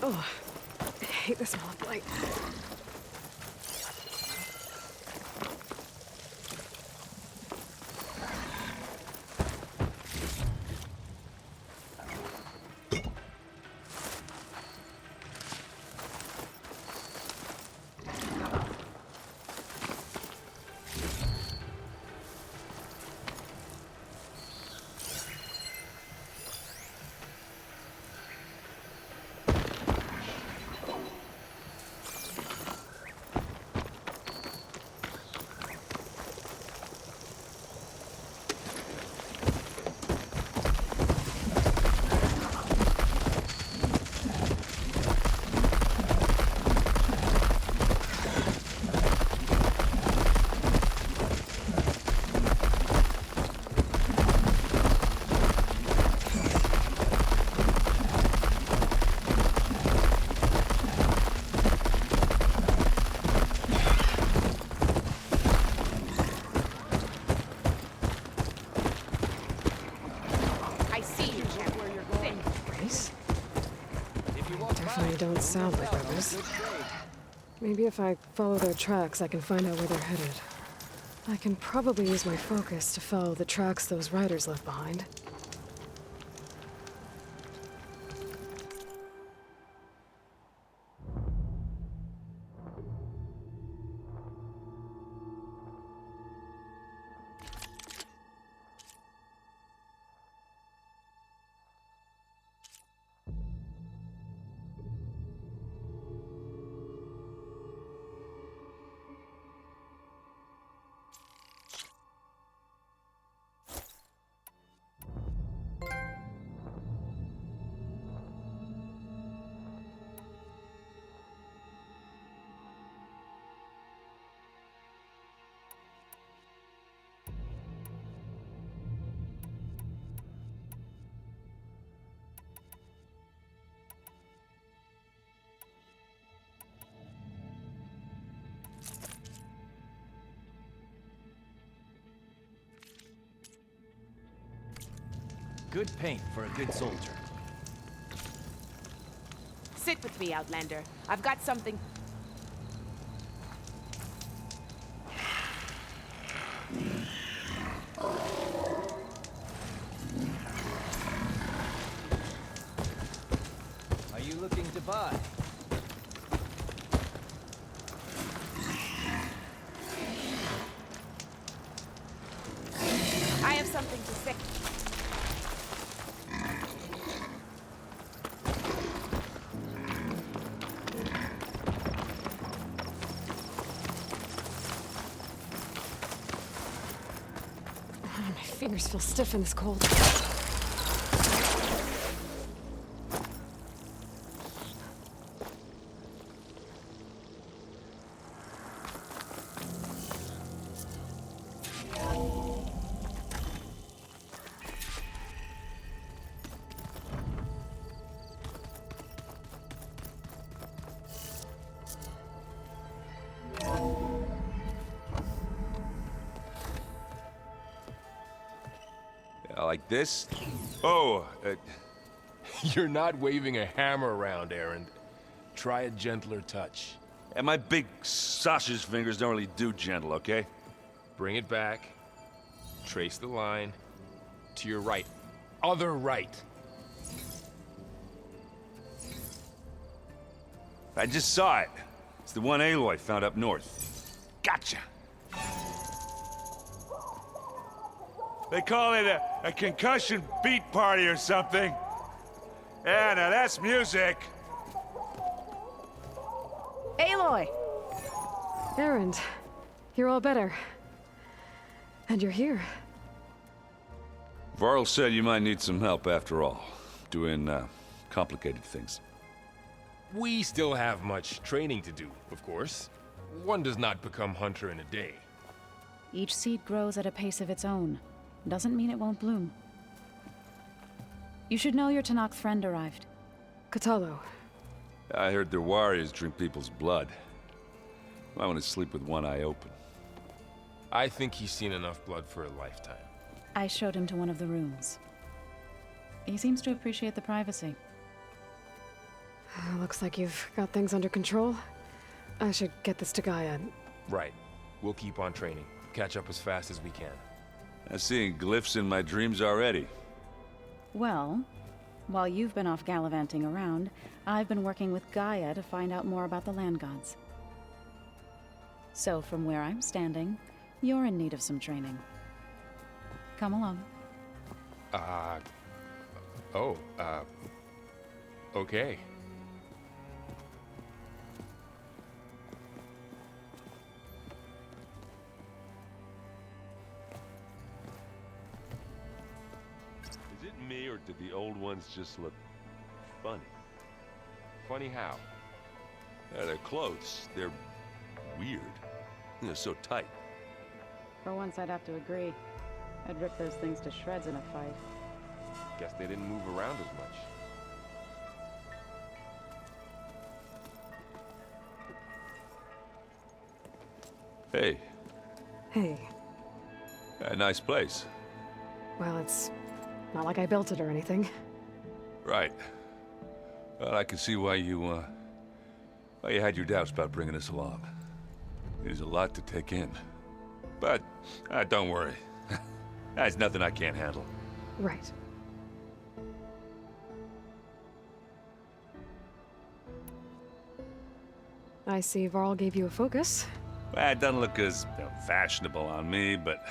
Oh, I hate the smell of blight. Definitely don't sound like rebels. Maybe if I follow their tracks, I can find out where they're headed. I can probably use my focus to follow the tracks those riders left behind. Good paint for a good soldier. Sit with me, Outlander. I've got something. Are you looking to buy? I have something to say. My fingers feel stiff in this cold. Like this? Oh, you're not waving a hammer around, Aaron. Try a gentler touch. And my big sausage fingers don't really do gentle, okay? Bring it back. Trace the line. To your right. Other right. I just saw it. It's the one Aloy found up north. Gotcha! They call it a concussion beat party or something. Yeah, now that's music. Aloy! Erend, you're all better. And you're here. Varl said you might need some help after all. Doing, complicated things. We still have much training to do, of course. One does not become hunter in a day. Each seed grows at a pace of its own. Doesn't mean it won't bloom. You should know your Tanakh friend arrived. Katalo. I heard their warriors drink people's blood. I want to sleep with one eye open. I think he's seen enough blood for a lifetime. I showed him to one of the rooms. He seems to appreciate the privacy. Looks like you've got things under control. I should get this to Gaia. Right. We'll keep on training. Catch up as fast as we can. I'm seeing glyphs in my dreams already. Well, while you've been off gallivanting around, I've been working with Gaia to find out more about the land gods. So from where I'm standing, you're in need of some training. Come along. Okay. Is it me, or did the old ones just look funny? Funny how? Yeah, their clothes, they're weird. They're so tight. For once, I'd have to agree. I'd rip those things to shreds in a fight. Guess they didn't move around as much. Hey. Hey. A nice place. Well, it's not like I built it or anything. Right. Well, I can see why you had your doubts about bringing us along. It is a lot to take in. But, don't worry. That's nothing I can't handle. Right. I see Varl gave you a focus. Well, it doesn't look as fashionable on me, but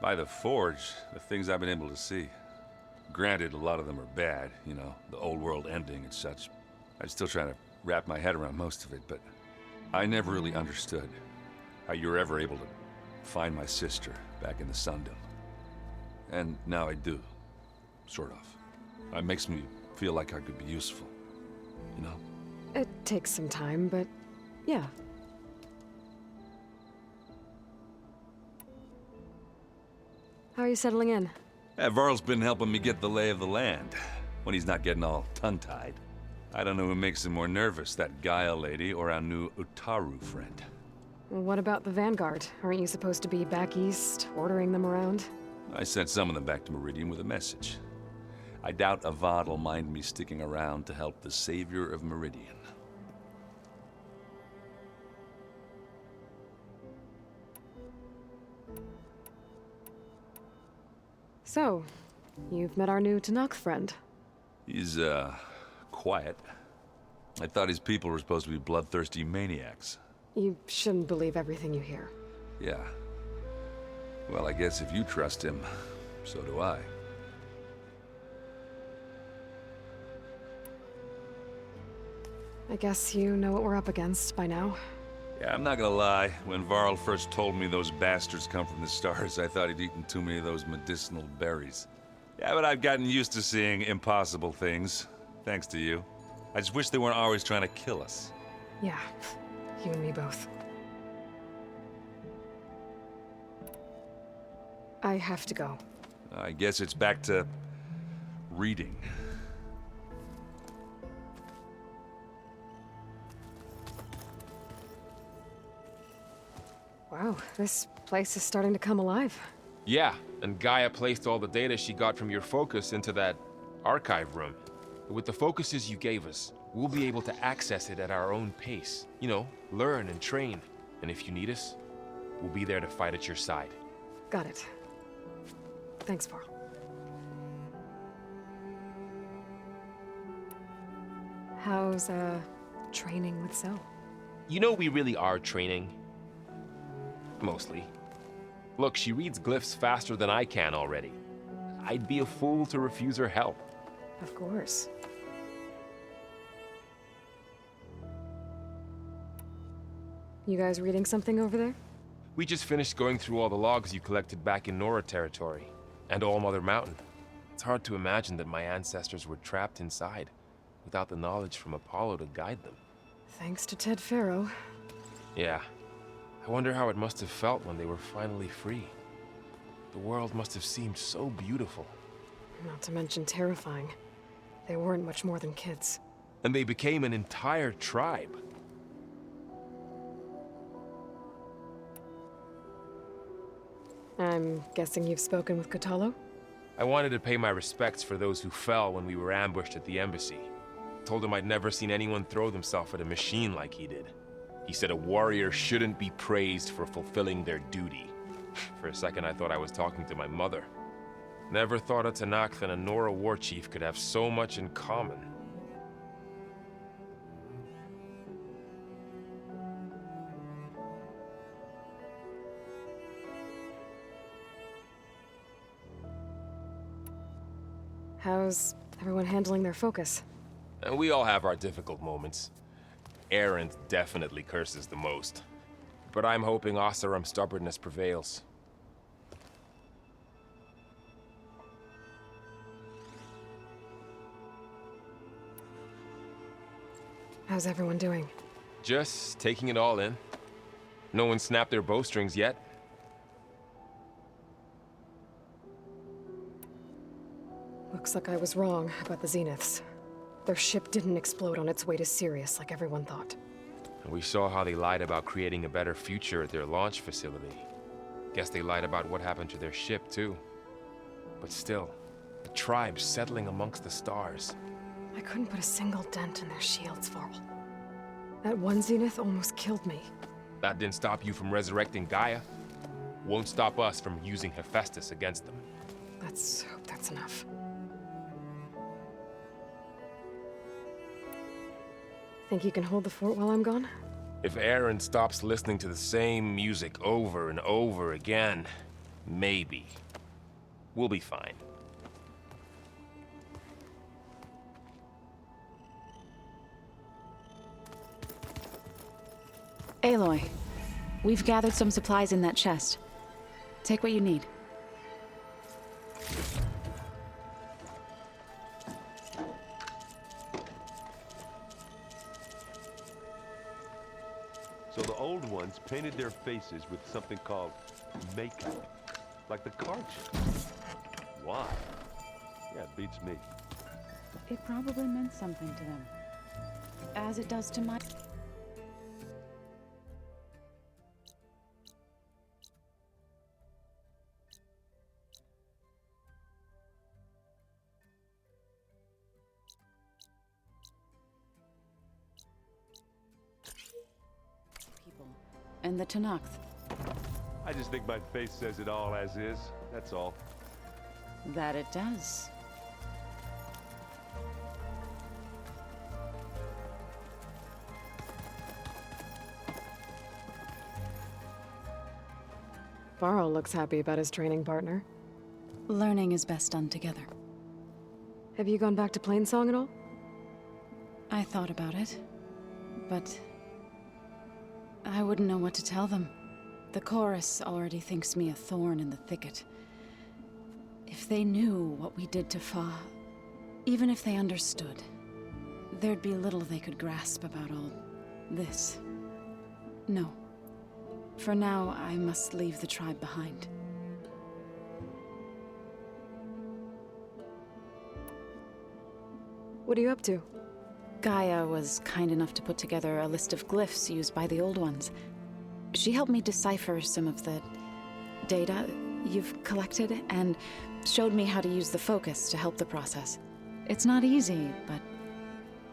by the Forge, the things I've been able to see. Granted, a lot of them are bad, you know, the old world ending and such. I'm still trying to wrap my head around most of it, but I never really understood how you were ever able to find my sister back in the Sundom. And now I do, sort of. It makes me feel like I could be useful, you know? It takes some time, but yeah. How are you settling in? Varl's been helping me get the lay of the land, when he's not getting all tongue-tied. I don't know who makes him more nervous, that Gaia lady or our new Utaru friend. What about the Vanguard? Aren't you supposed to be back east, ordering them around? I sent some of them back to Meridian with a message. I doubt Avad will mind me sticking around to help the savior of Meridian. So, you've met our new Tanakh friend. He's, quiet. I thought his people were supposed to be bloodthirsty maniacs. You shouldn't believe everything you hear. Yeah. Well, I guess if you trust him, so do I. I guess you know what we're up against by now. Yeah, I'm not gonna lie. When Varl first told me those bastards come from the stars, I thought he'd eaten too many of those medicinal berries. Yeah, but I've gotten used to seeing impossible things, thanks to you. I just wish they weren't always trying to kill us. Yeah, you and me both. I have to go. I guess it's back to reading. Wow, this place is starting to come alive. Yeah, and Gaia placed all the data she got from your focus into that archive room. With the focuses you gave us, we'll be able to access it at our own pace. You know, learn and train. And if you need us, we'll be there to fight at your side. Got it. Thanks, Varl. How's, training with Zoe? You know we really are training. Mostly. Look, she reads glyphs faster than I can already. I'd be a fool to refuse her help. Of course. You guys reading something over there? We just finished going through all the logs you collected back in Nora territory, and All Mother Mountain. It's hard to imagine that my ancestors were trapped inside, without the knowledge from Apollo to guide them. Thanks to Ted Faro. Yeah. I wonder how it must have felt when they were finally free. The world must have seemed so beautiful. Not to mention terrifying. They weren't much more than kids. And they became an entire tribe. I'm guessing you've spoken with Kotallo? I wanted to pay my respects for those who fell when we were ambushed at the embassy. Told him I'd never seen anyone throw themselves at a machine like he did. He said a warrior shouldn't be praised for fulfilling their duty. For a second, I thought I was talking to my mother. Never thought a Tanakh and a Nora war chief could have so much in common. How's everyone handling their focus? And we all have our difficult moments. Erend definitely curses the most. But I'm hoping Oseram's stubbornness prevails. How's everyone doing? Just taking it all in. No one snapped their bowstrings yet. Looks like I was wrong about the Zeniths. Their ship didn't explode on its way to Sirius like everyone thought. And we saw how they lied about creating a better future at their launch facility. Guess they lied about what happened to their ship, too. But still, the tribe's settling amongst the stars. I couldn't put a single dent in their shields, Varl. That one Zenith almost killed me. That didn't stop you from resurrecting Gaia. Won't stop us from using Hephaestus against them. Let's hope that's enough. Think you can hold the fort while I'm gone? If Erend stops listening to the same music over and over again, maybe. We'll be fine. Aloy, we've gathered some supplies in that chest. Take what you need. So the old ones painted their faces with something called makeup, like the card show. Why? Yeah, it beats me. It probably meant something to them. As it does to my... and the Tanakh. I just think my face says it all as is, that's all. That it does. Varl looks happy about his training partner. Learning is best done together. Have you gone back to Plainsong at all? I thought about it, but I wouldn't know what to tell them. The chorus already thinks me a thorn in the thicket. If they knew what we did to Fa, even if they understood, there'd be little they could grasp about all this. No. For now, I must leave the tribe behind. What are you up to? Gaia was kind enough to put together a list of glyphs used by the Old Ones. She helped me decipher some of the data you've collected and showed me how to use the focus to help the process. It's not easy, but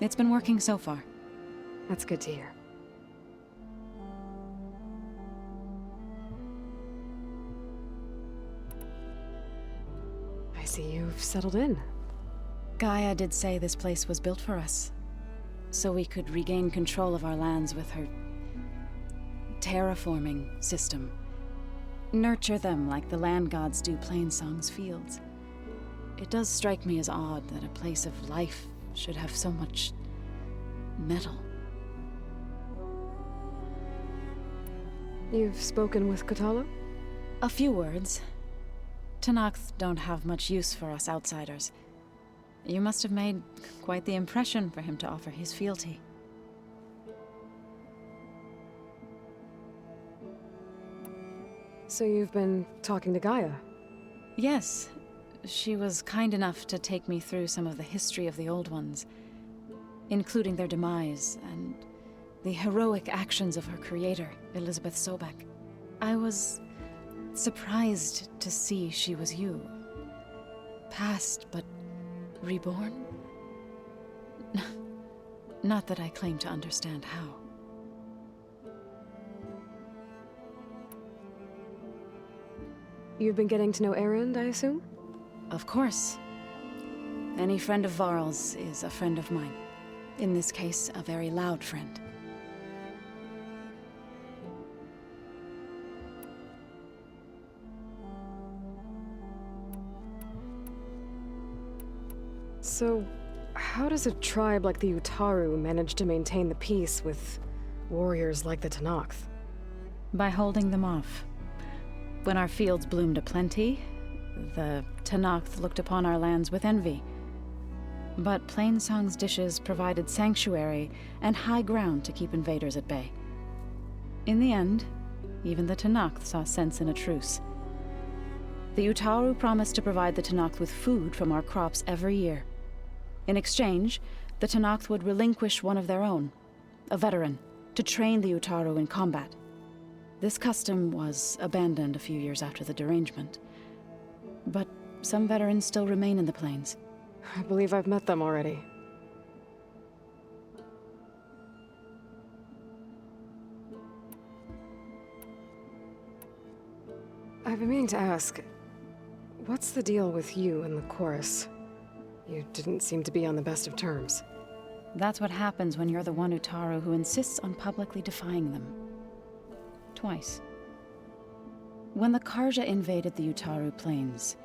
it's been working so far. That's good to hear. I see you've settled in. Gaia did say this place was built for us, so we could regain control of our lands with her terraforming system. Nurture them like the land gods do Plainsong's fields. It does strike me as odd that a place of life should have so much metal. You've spoken with Kotallo? A few words. Tanakh don't have much use for us outsiders. You must have made quite the impression for him to offer his fealty. So you've been talking to Gaia? Yes. She was kind enough to take me through some of the history of the Old Ones, including their demise and the heroic actions of her creator, Elizabeth Sobek. I was surprised to see she was you. Past, but reborn? Not that I claim to understand how. You've been getting to know Erend, I assume? Of course. Any friend of Varl's is a friend of mine. In this case, a very loud friend. So, how does a tribe like the Utaru manage to maintain the peace with warriors like the Tanakh? By holding them off. When our fields bloomed aplenty, the Tanakh looked upon our lands with envy. But Plainsong's dishes provided sanctuary and high ground to keep invaders at bay. In the end, even the Tanakh saw sense in a truce. The Utaru promised to provide the Tanakh with food from our crops every year. In exchange, the Tanakh would relinquish one of their own, a veteran, to train the Utaru in combat. This custom was abandoned a few years after the derangement. But some veterans still remain in the plains. I believe I've met them already. I've been meaning to ask, what's the deal with you and the chorus? You didn't seem to be on the best of terms. That's what happens when you're the one Utaru who insists on publicly defying them. Twice. When the Karja invaded the Utaru plains,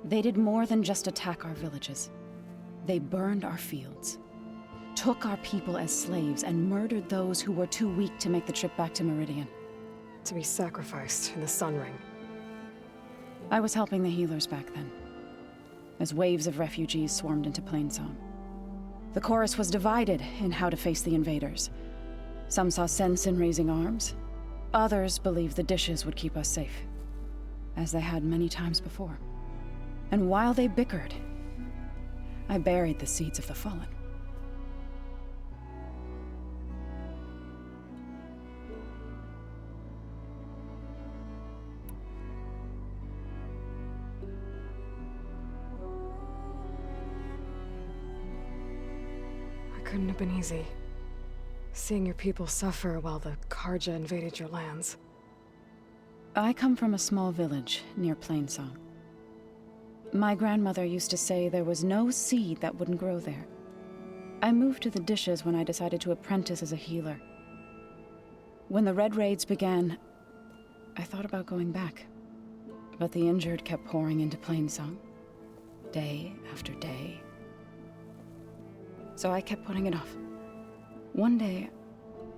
they did more than just attack our villages. They burned our fields, took our people as slaves, and murdered those who were too weak to make the trip back to Meridian. To be sacrificed in the Sun Ring. I was helping the healers back then, as waves of refugees swarmed into Plainsong. The chorus was divided in how to face the invaders. Some saw sense in raising arms. Others believed the dishes would keep us safe, as they had many times before. And while they bickered, I buried the seeds of the fallen. It couldn't have been easy. seeing your people suffer while the Karja invaded your lands. I come from a small village near Plainsong. My grandmother used to say there was no seed that wouldn't grow there. I moved to the Dishes when I decided to apprentice as a healer. When the Red Raids began, I thought about going back. But the injured kept pouring into Plainsong, day after day. So I kept putting it off. One day,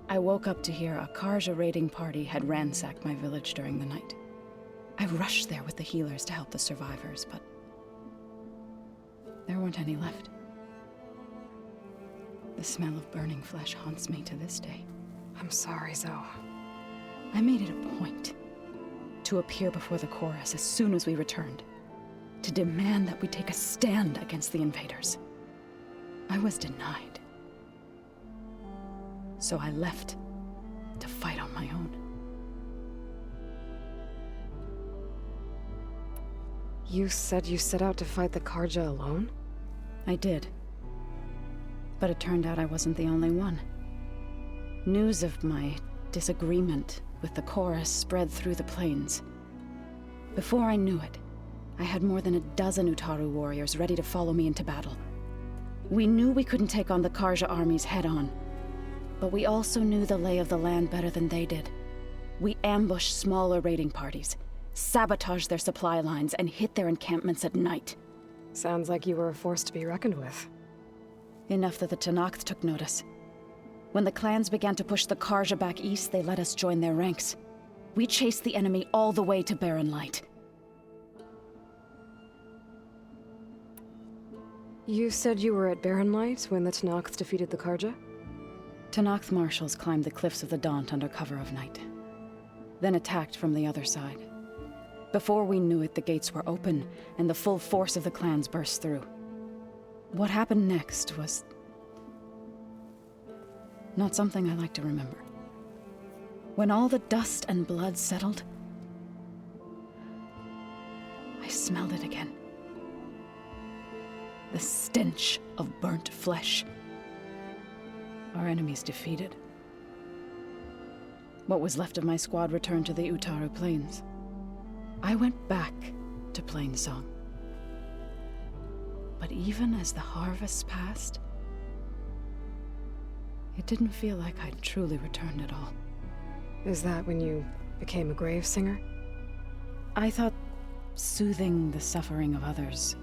I woke up to hear a Karja raiding party had ransacked my village during the night. I rushed there with the healers to help the survivors, but there weren't any left. The smell of burning flesh haunts me to this day. I'm sorry, Zoe. I made it a point to appear before the chorus as soon as we returned, to demand that we take a stand against the invaders. I was denied. So I left to fight on my own. You said you set out to fight the Karja alone? I did. But it turned out I wasn't the only one. News of my disagreement with the chorus spread through the plains. Before I knew it, I had more than a dozen Utaru warriors ready to follow me into battle. We knew we couldn't take on the Karja armies head-on, but we also knew the lay of the land better than they did. We ambushed smaller raiding parties, sabotaged their supply lines, and hit their encampments at night. Sounds like you were a force to be reckoned with. Enough that the Tenakth took notice. When the clans began to push the Karja back east, they let us join their ranks. We chased the enemy all the way to Barren Light. You said you were at Barren Light when the Tenakth defeated the Karja? Tenakth marshals climbed the cliffs of the Daunt under cover of night, then attacked from the other side. Before we knew it, the gates were open, and the full force of the clans burst through. What happened next was not something I like to remember. When all the dust and blood settled, I smelled it again. The stench of burnt flesh. Our enemies defeated. What was left of my squad returned to the Utaru Plains. I went back to Plainsong. But even as the harvests passed, it didn't feel like I'd truly returned at all. Is that when you became a grave singer? I thought soothing the suffering of others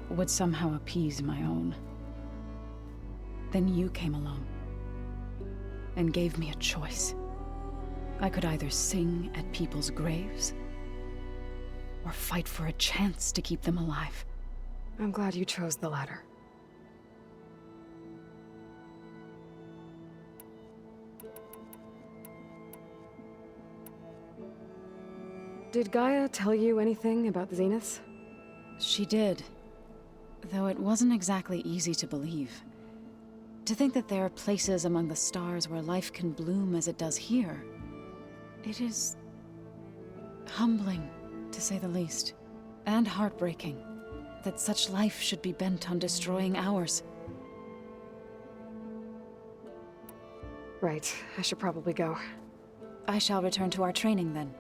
would somehow appease my own. Then you came along and gave me a choice. I could either sing at people's graves or fight for a chance to keep them alive. I'm glad you chose the latter. Did Gaia tell you anything about the Zeniths? She did, though it wasn't exactly easy to believe. To think that there are places among the stars where life can bloom as it does here, it is humbling, to say the least, and heartbreaking that such life should be bent on destroying ours. Right, I should probably go. I shall return to our training then.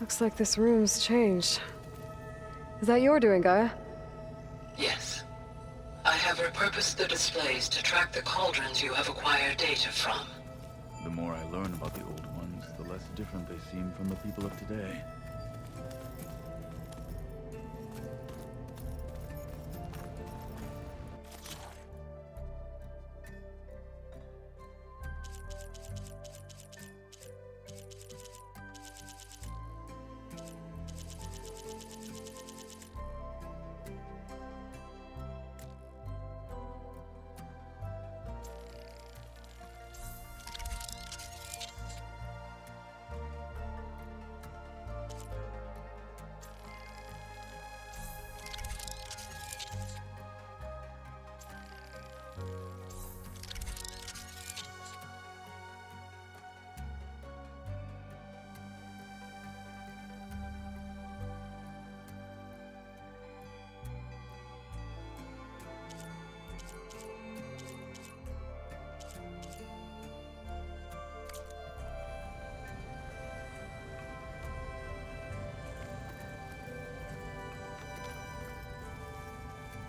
Looks like this room's changed. Is that your doing, Gaia? Yes. I have repurposed the displays to track the cauldrons you have acquired data from. The more I learn about the old ones, the less different they seem from the people of today.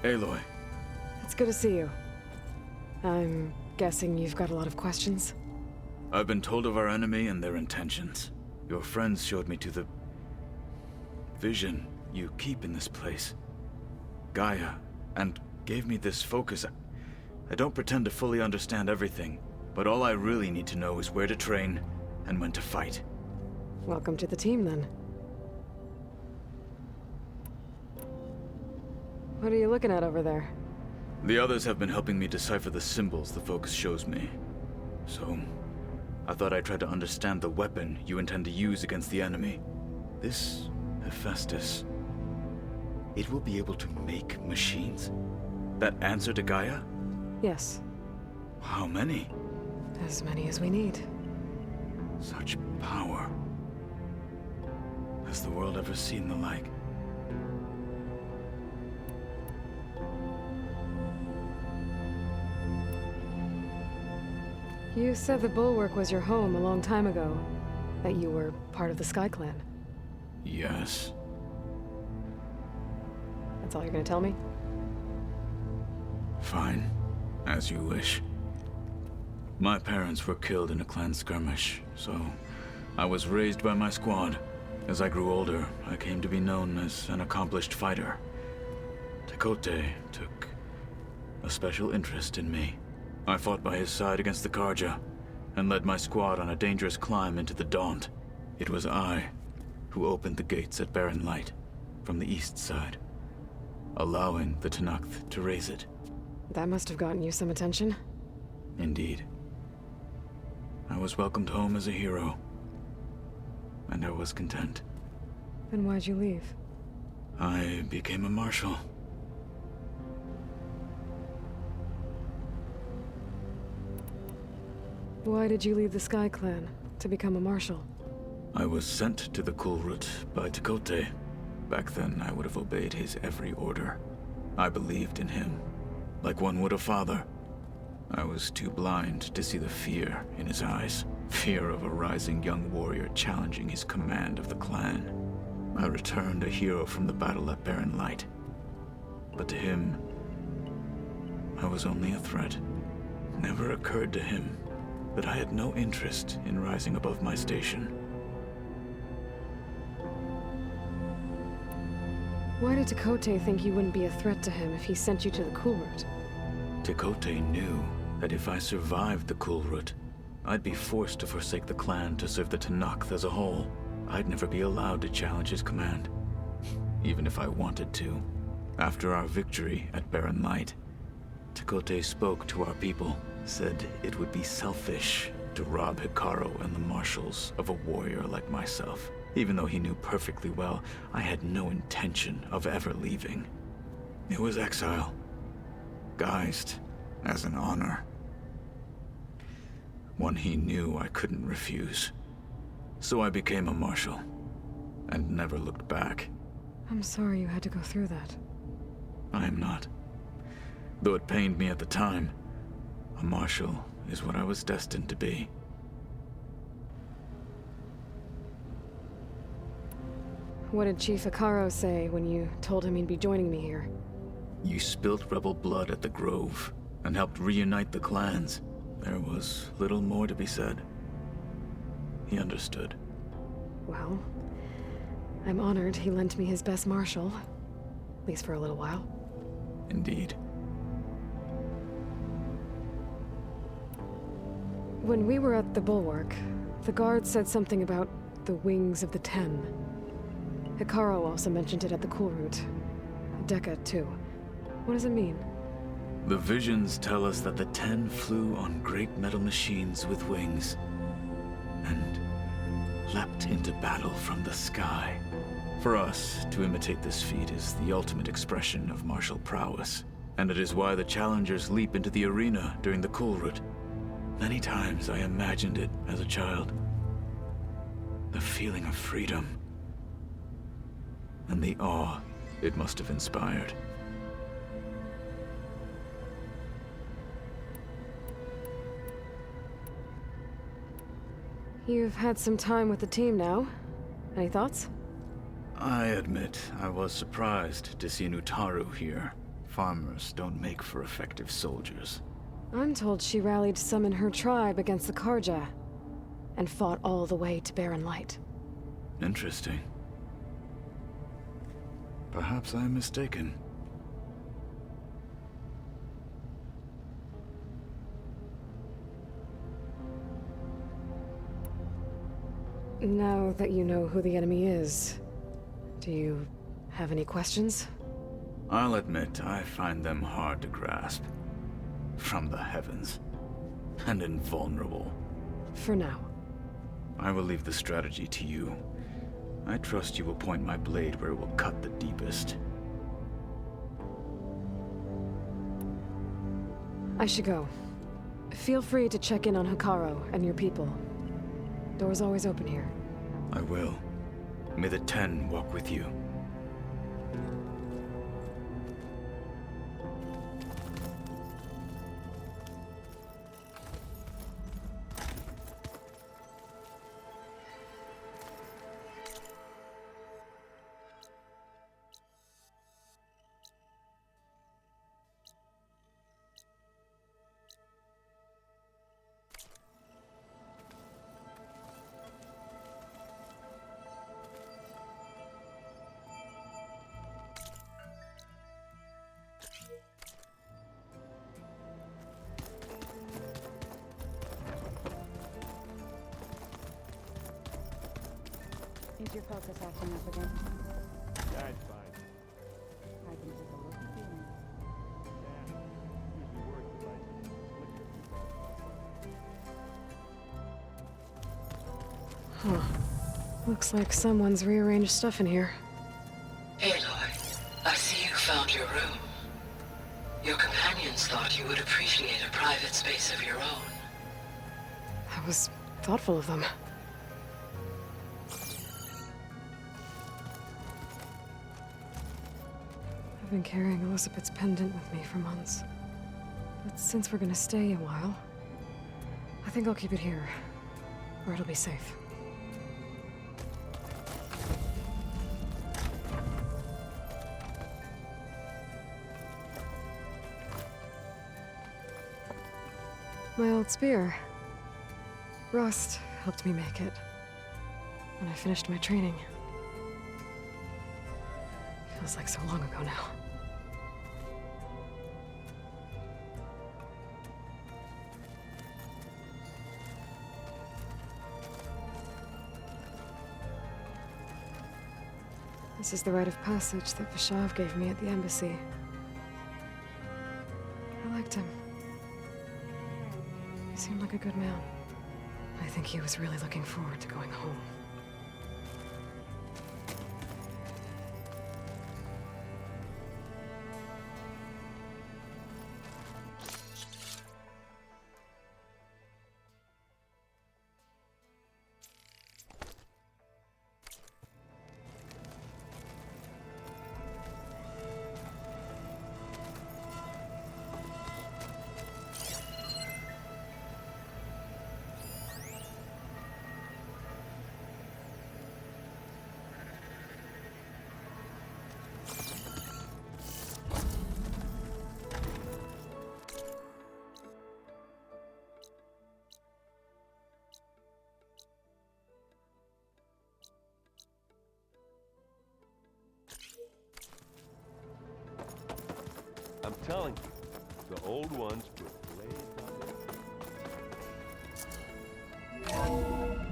Aloy. It's good to see you. I'm guessing you've got a lot of questions? I've been told of our enemy and their intentions. Your friends showed me to the vision you keep in this place, Gaia, and gave me this focus. I don't pretend to fully understand everything, but all I really need to know is where to train and when to fight. Welcome to the team, then. What are you looking at over there? The others have been helping me decipher the symbols the focus shows me. So, I thought I'd try to understand the weapon you intend to use against the enemy. This Hephaestus, it will be able to make machines that answer to Gaia? Yes. How many? As many as we need. Such power. Has the world ever seen the like? You said the Bulwark was your home a long time ago. That you were part of the Sky Clan. Yes. That's all you're gonna tell me? Fine. As you wish. My parents were killed in a clan skirmish, so I was raised by my squad. As I grew older, I came to be known as an accomplished fighter. Tekote took a special interest in me. I fought by his side against the Karja, and led my squad on a dangerous climb into the Daunt. It was I who opened the gates at Barren Light, from the east side, allowing the Tenakth to raise it. That must have gotten you some attention. Indeed. I was welcomed home as a hero, and I was content. Then why'd you leave? I became a marshal. Why did you leave the Sky Clan to become a marshal? I was sent to the Kulrut by Tekote. Back then, I would have obeyed his every order. I believed in him, like one would a father. I was too blind to see the fear in his eyes. Fear of a rising young warrior challenging his command of the clan. I returned a hero from the battle at Barren Light. But to him, I was only a threat. Never occurred to him that I had no interest in rising above my station. Why did Tekote think you wouldn't be a threat to him if he sent you to the Kulrut? Tekote knew that if I survived the Kulrut, I'd be forced to forsake the clan to serve the Tenakth as a whole. I'd never be allowed to challenge his command, even if I wanted to. After our victory at Barren Light, Tekote spoke to our people, said it would be selfish to rob Hikaru and the marshals of a warrior like myself, even though he knew perfectly well I had no intention of ever leaving. It was exile, guised as an honor. One he knew I couldn't refuse. So I became a marshal, and never looked back. I'm sorry you had to go through that. I am not. Though it pained me at the time, a marshal is what I was destined to be. What did Chief Hikaru say when you told him he'd be joining me here? You spilt rebel blood at the Grove, and helped reunite the clans. There was little more to be said. He understood. Well, I'm honored he lent me his best marshal. At least for a little while. Indeed. When we were at the Bulwark, the guard said something about the Wings of the Ten. Hikaru also mentioned it at the Kulrut. Dekka, too. What does it mean? The visions tell us that the Ten flew on great metal machines with wings, and leapt into battle from the sky. For us, to imitate this feat is the ultimate expression of martial prowess, and it is why the challengers leap into the arena during the Kulrut. Many times I imagined it as a child. The feeling of freedom, and the awe it must have inspired. You've had some time with the team now. Any thoughts? I admit I was surprised to see Nutaru here, farmers don't make for effective soldiers. I'm told she rallied some in her tribe against the Karja, and fought all the way to Barren Light. Interesting. Perhaps I'm mistaken. Now that you know who the enemy is, do you have any questions? I'll admit, I find them hard to grasp. From the heavens. And invulnerable. For now. I will leave the strategy to you. I trust you will point my blade where it will cut the deepest. I should go. Feel free to check in on Hikaru and your people. Door's always open here. I will. May the Ten walk with you. Is your focus acting up again? That's fine. I can take a look at you. Usually works if I Huh. Looks like someone's rearranged stuff in here. Aloy, I see you found your room. Your companions thought you would appreciate a private space of your own. That was thoughtful of them. I've been carrying Elizabeth's pendant with me for months. But since we're gonna stay a while, I think I'll keep it here, where it'll be safe. My old spear. Rust helped me make it when I finished my training. Feels like so long ago now. This is the rite of passage that Vishav gave me at the embassy. I liked him. He seemed like a good man. I think he was really looking forward to going home. I'm telling you, the old ones put blades on their...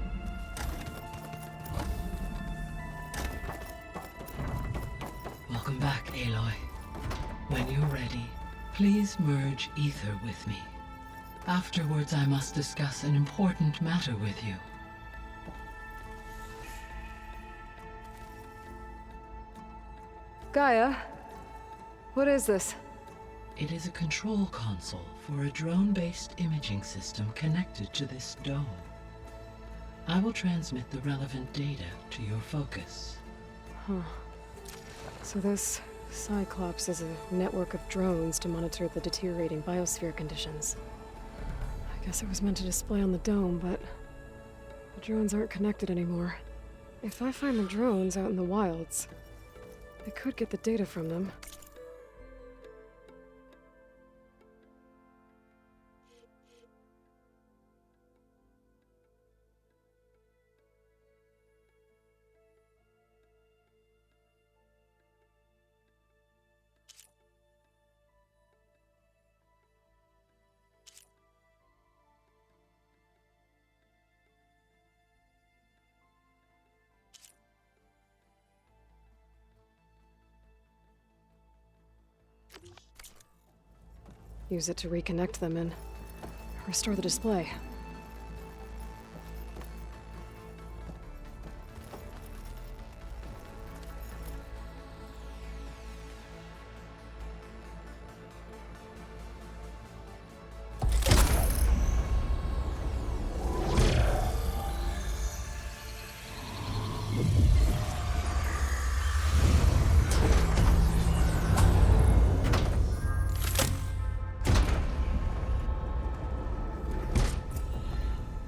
Welcome back, Aloy. When you're ready, please merge Aether with me. Afterwards, I must discuss an important matter with you. Gaia, what is this? It is a control console for a drone-based imaging system connected to this dome. I will transmit the relevant data to your focus. Huh. So this Cyclops is a network of drones to monitor the deteriorating biosphere conditions. I guess it was meant to display on the dome, but the drones aren't connected anymore. If I find the drones out in the wilds, I could get the data from them. Use it to reconnect them and restore the display.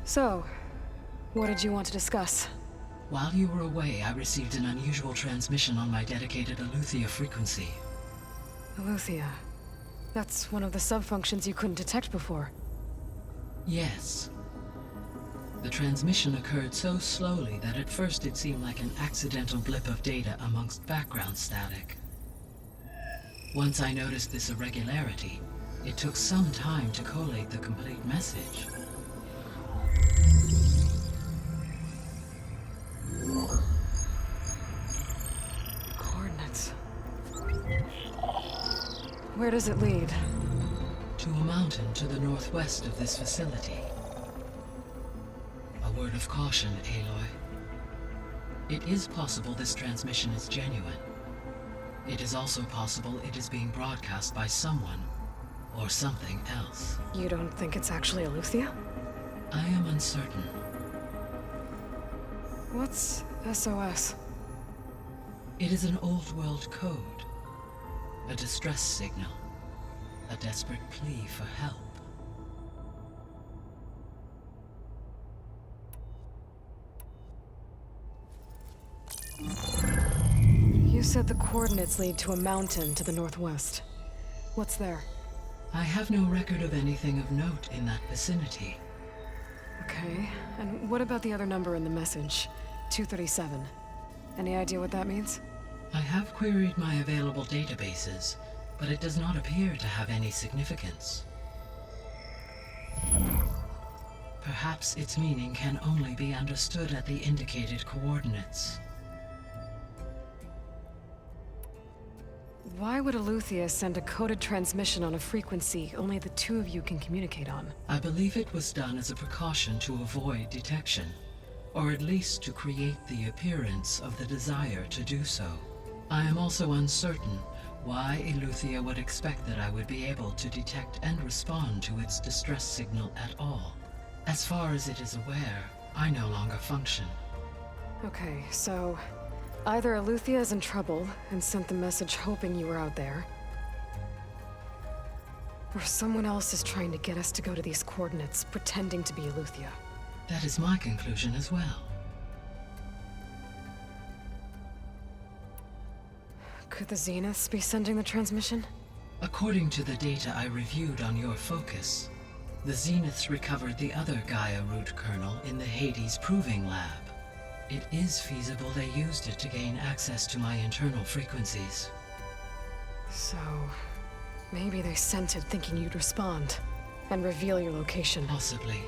So, what did you want to discuss? While you were away, I received an unusual transmission on my dedicated Eleuthia frequency. Eleuthia. That's one of the sub-functions you couldn't detect before. Yes. The transmission occurred so slowly that at first it seemed like an accidental blip of data amongst background static. Once I noticed this irregularity, it took some time to collate the complete message. Coordinates. Where does it lead? To a mountain to the northwest of this facility. A word of caution, Aloy. It is possible this transmission is genuine. It is also possible it is being broadcast by someone or something else. You don't think it's actually Eleuthia? I am uncertain. What's SOS? It is an old world code. A distress signal. A desperate plea for help. You said the coordinates lead to a mountain to the northwest. What's there? I have no record of anything of note in that vicinity. Okay, and what about the other number in the message? 237. Any idea what that means? I have queried my available databases, but it does not appear to have any significance. Perhaps its meaning can only be understood at the indicated coordinates. Why would Eleuthia send a coded transmission on a frequency only the two of you can communicate on? I believe it was done as a precaution to avoid detection, or at least to create the appearance of the desire to do so. I am also uncertain why Eleuthia would expect that I would be able to detect and respond to its distress signal at all. As far as it is aware, I no longer function. Okay, so either Eleuthia is in trouble and sent the message hoping you were out there, or someone else is trying to get us to go to these coordinates, pretending to be Eleuthia. That is my conclusion as well. Could the Zeniths be sending the transmission? According to the data I reviewed on your focus, the Zeniths recovered the other Gaia root kernel in the Hades Proving Lab. It is feasible they used it to gain access to my internal frequencies. So, maybe they sent it thinking you'd respond and reveal your location. Possibly.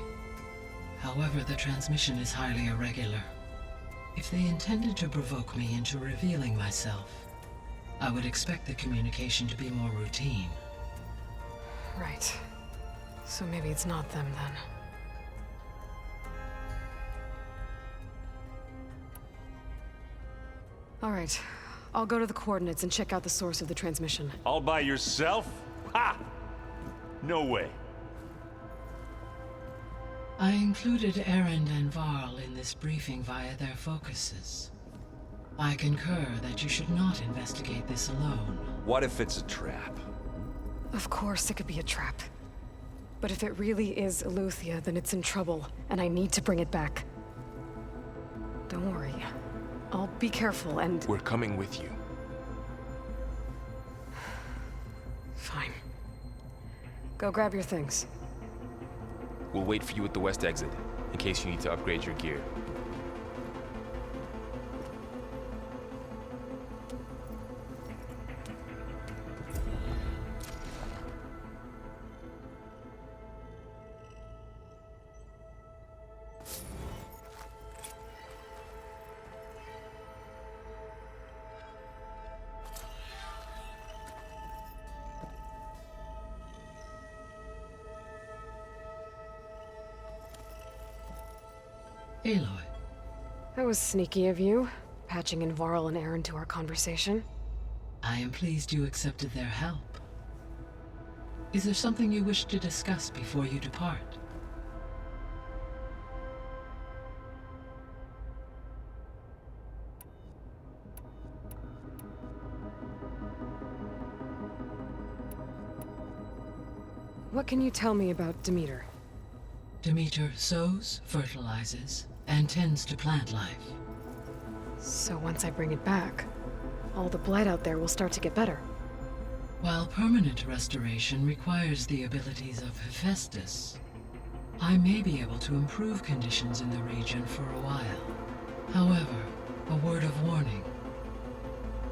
However, the transmission is highly irregular. If they intended to provoke me into revealing myself, I would expect the communication to be more routine. Right. So maybe it's not them then. All right. I'll go to the coordinates and check out the source of the transmission. All by yourself? Ha! No way. I included Erend and Varl in this briefing via their focuses. I concur that you should not investigate this alone. What if it's a trap? Of course it could be a trap. But if it really is Eleuthia, then it's in trouble, and I need to bring it back. Don't worry. I'll be careful and... We're coming with you. Fine. Go grab your things. We'll wait for you at the west exit, in case you need to upgrade your gear. Aloy. That was sneaky of you, patching in Varl and Aaron to our conversation. I am pleased you accepted their help. Is there something you wish to discuss before you depart? What can you tell me about Demeter? Demeter sows, fertilizes, and tends to plant life. So once I bring it back, all the blight out there will start to get better. While permanent restoration requires the abilities of Hephaestus, I may be able to improve conditions in the region for a while. However, a word of warning.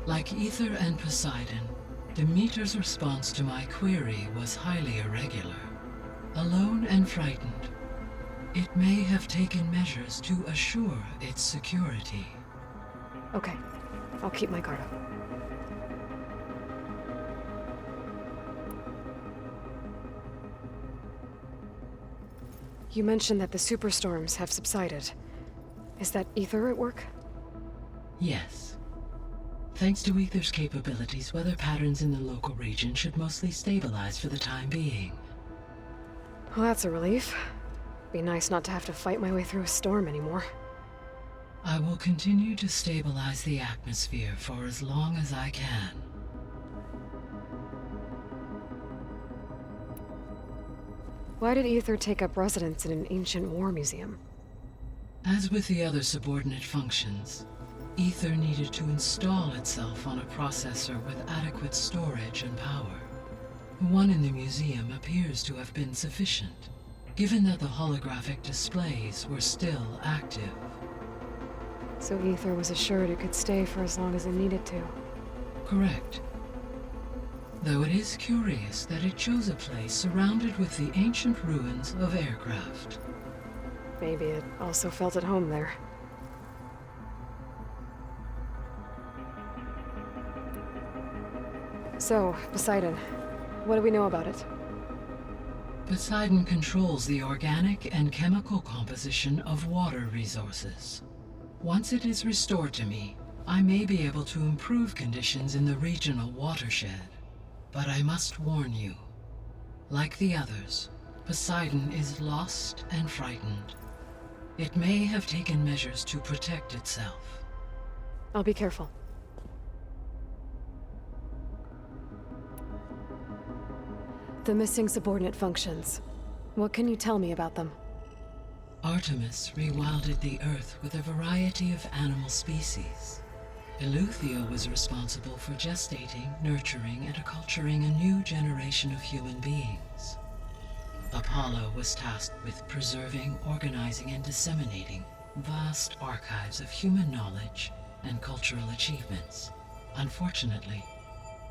Like Aether and Poseidon, Demeter's response to my query was highly irregular. Alone and frightened, it may have taken measures to assure its security. Okay, I'll keep my guard up. You mentioned that the superstorms have subsided. Is that Aether at work? Yes. Thanks to Aether's capabilities, weather patterns in the local region should mostly stabilize for the time being. Well, that's a relief. Be nice not to have to fight my way through a storm anymore. I will continue to stabilize the atmosphere for as long as I can. Why did Aether take up residence in an ancient war museum? As with the other subordinate functions, Aether needed to install itself on a processor with adequate storage and power. One in the museum appears to have been sufficient, given that the holographic displays were still active. So Aether was assured it could stay for as long as it needed to. Correct. Though it is curious that it chose a place surrounded with the ancient ruins of aircraft. Maybe it also felt at home there. So, Poseidon, what do we know about it? Poseidon controls the organic and chemical composition of water resources. Once it is restored to me, I may be able to improve conditions in the regional watershed. But I must warn you, like the others, Poseidon is lost and frightened. It may have taken measures to protect itself. I'll be careful. The missing subordinate functions. What can you tell me about them? Artemis rewilded the Earth with a variety of animal species. Eleuthia was responsible for gestating, nurturing, and acculturating a new generation of human beings. Apollo was tasked with preserving, organizing, and disseminating vast archives of human knowledge and cultural achievements. Unfortunately,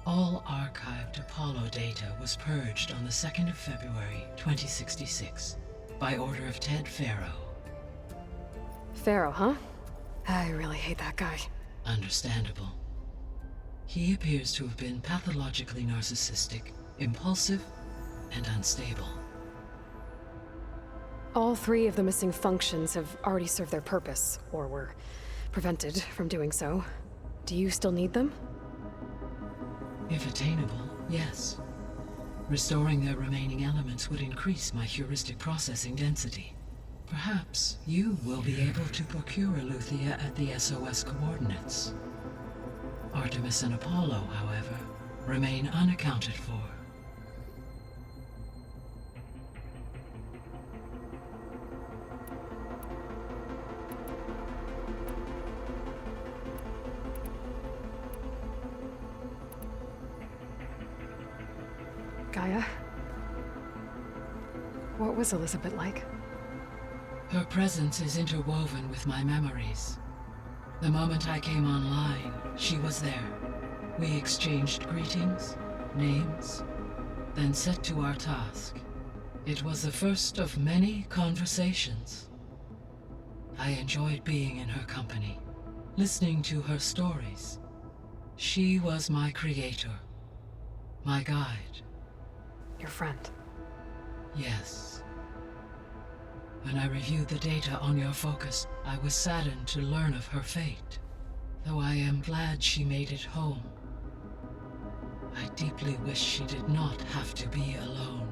all archived Apollo data was purged on the 2nd of February, 2066, by order of Ted Faro. Faro, huh? I really hate that guy. Understandable. He appears to have been pathologically narcissistic, impulsive, and unstable. All 3 of the missing functions have already served their purpose, or were prevented from doing so. Do you still need them? If attainable, yes. Restoring their remaining elements would increase my heuristic processing density. Perhaps you will be able to procure Eleuthia at the SOS coordinates. Artemis and Apollo, however, remain unaccounted for. Gaia? What was Elizabeth like? Her presence is interwoven with my memories. The moment I came online, she was there. We exchanged greetings, names, then set to our task. It was the first of many conversations. I enjoyed being in her company, listening to her stories. She was my creator, my guide. Your friend. Yes. When I reviewed the data on your focus, I was saddened to learn of her fate, though I am glad she made it home. I deeply wish she did not have to be alone.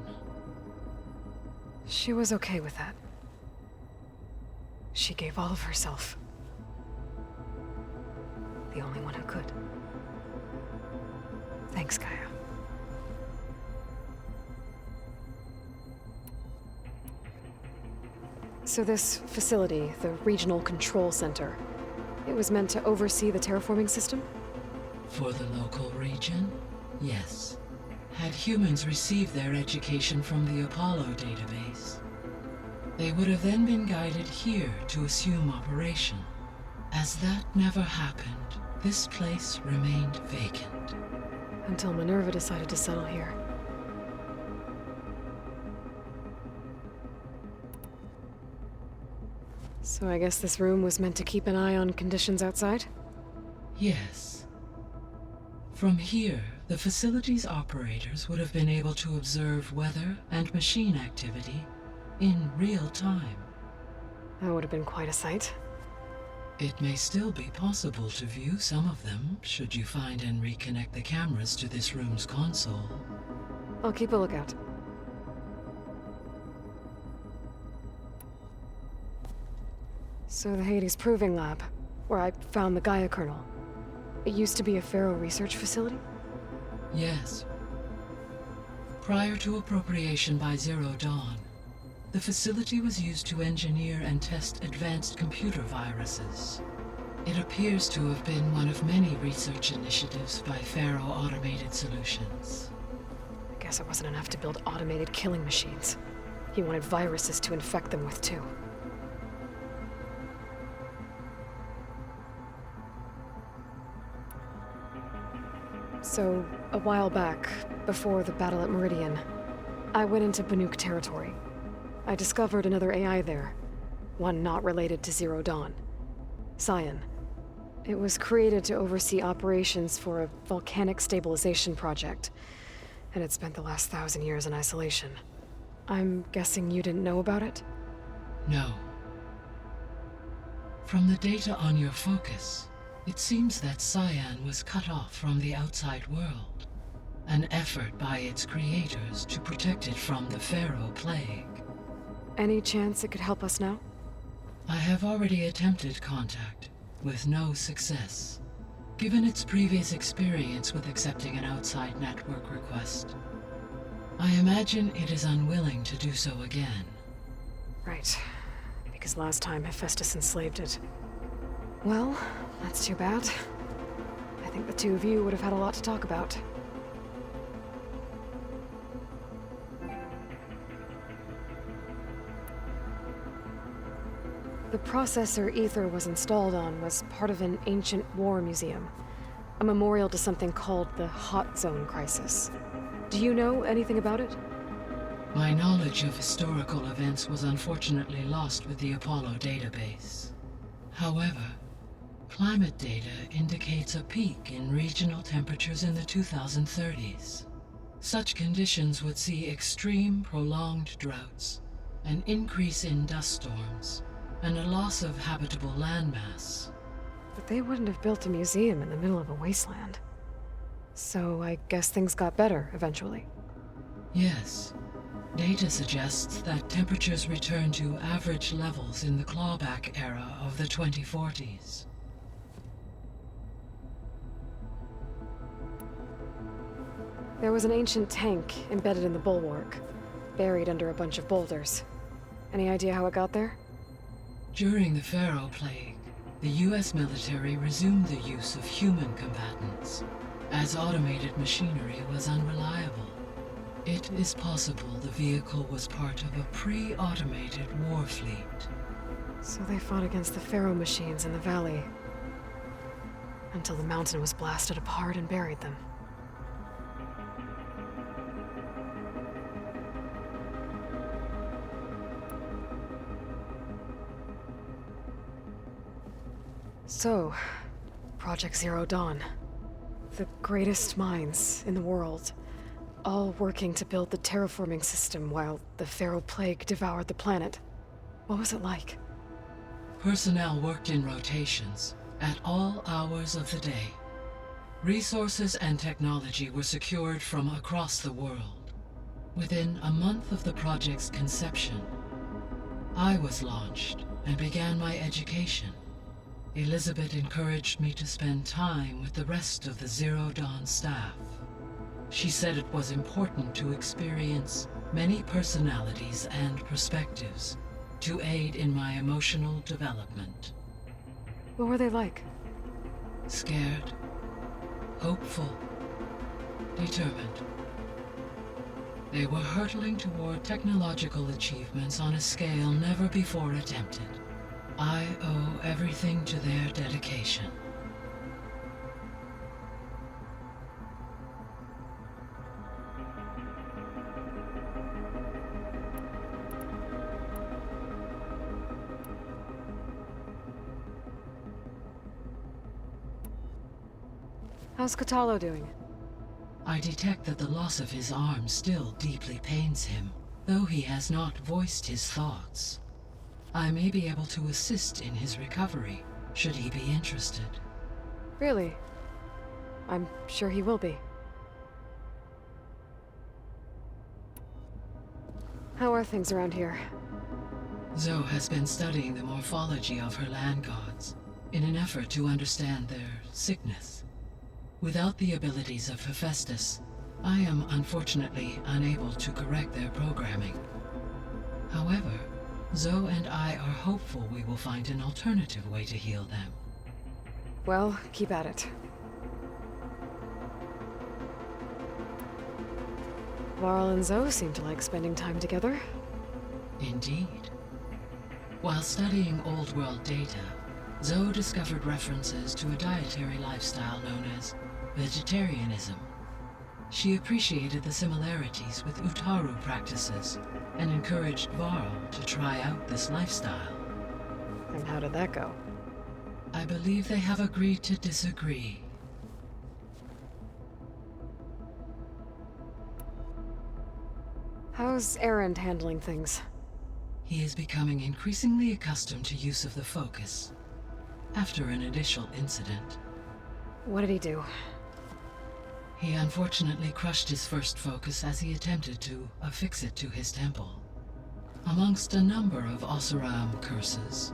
She was okay with that. She gave all of herself. The only one who could. Thanks, Gaia. So this facility, the Regional Control Center, it was meant to oversee the terraforming system? For the local region, yes. Had humans received their education from the Apollo database, they would have then been guided here to assume operation. As that never happened, this place remained vacant. Until Minerva decided to settle here. So I guess this room was meant to keep an eye on conditions outside? Yes. From here, the facility's operators would have been able to observe weather and machine activity in real time. That would have been quite a sight. It may still be possible to view some of them, should you find and reconnect the cameras to this room's console. I'll keep a lookout. So the Hades Proving Lab, where I found the Gaia kernel. It used to be a Pharaoh research facility? Yes. Prior to appropriation by Zero Dawn, the facility was used to engineer and test advanced computer viruses. It appears to have been one of many research initiatives by Pharaoh Automated Solutions. I guess it wasn't enough to build automated killing machines. He wanted viruses to infect them with too. So, a while back, before the battle at Meridian, I went into Banuk territory. I discovered another AI there, one not related to Zero Dawn. Cyan. It was created to oversee operations for a volcanic stabilization project, and it spent the last 1,000 years in isolation. I'm guessing you didn't know about it? No. From the data on your focus, it seems that Cyan was cut off from the outside world, an effort by its creators to protect it from the Pharaoh Plague. Any chance it could help us now? I have already attempted contact, with no success. Given its previous experience with accepting an outside network request, I imagine it is unwilling to do so again. Right. Because last time Hephaestus enslaved it. Well, that's too bad. I think the two of you would have had a lot to talk about. The processor Aether was installed on was part of an ancient war museum. A memorial to something called the Hot Zone Crisis. Do you know anything about it? My knowledge of historical events was unfortunately lost with the Apollo database. However, climate data indicates a peak in regional temperatures in the 2030s. Such conditions would see extreme, prolonged droughts, an increase in dust storms, and a loss of habitable landmass. But they wouldn't have built a museum in the middle of a wasteland. So I guess things got better eventually. Yes. Data suggests that temperatures returned to average levels in the clawback era of the 2040s. There was an ancient tank embedded in the bulwark, buried under a bunch of boulders. Any idea how it got there? During the Pharaoh Plague, the US military resumed the use of human combatants, as automated machinery was unreliable. It is possible the vehicle was part of a pre-automated war fleet. So they fought against the Pharaoh machines in the valley, until the mountain was blasted apart and buried them. So, Project Zero Dawn. The greatest minds in the world, all working to build the terraforming system while the Pharaoh Plague devoured the planet. What was it like? Personnel worked in rotations at all hours of the day. Resources and technology were secured from across the world. Within a month of the project's conception, I was launched and began my education. Elizabeth encouraged me to spend time with the rest of the Zero Dawn staff. She said it was important to experience many personalities and perspectives to aid in my emotional development. What were they like? Scared, hopeful, determined. They were hurtling toward technological achievements on a scale never before attempted. I owe everything to their dedication. How's Kotallo doing? I detect that the loss of his arm still deeply pains him, though he has not voiced his thoughts. I may be able to assist in his recovery, should he be interested. Really? I'm sure he will be. How are things around here? Zoe has been studying the morphology of her land gods in an effort to understand their sickness. Without the abilities of Hephaestus, I am unfortunately unable to correct their programming. However, Zoe and I are hopeful we will find an alternative way to heal them. Well, keep at it. Varl and Zoe seem to like spending time together. Indeed. While studying Old World data, Zoe discovered references to a dietary lifestyle known as vegetarianism. She appreciated the similarities with Utaru practices and encouraged Varl to try out this lifestyle. And how did that go? I believe they have agreed to disagree. How's Erend handling things? He is becoming increasingly accustomed to use of the focus. After an initial incident. What did he do? He unfortunately crushed his first focus as he attempted to affix it to his temple. Amongst a number of Oseram curses,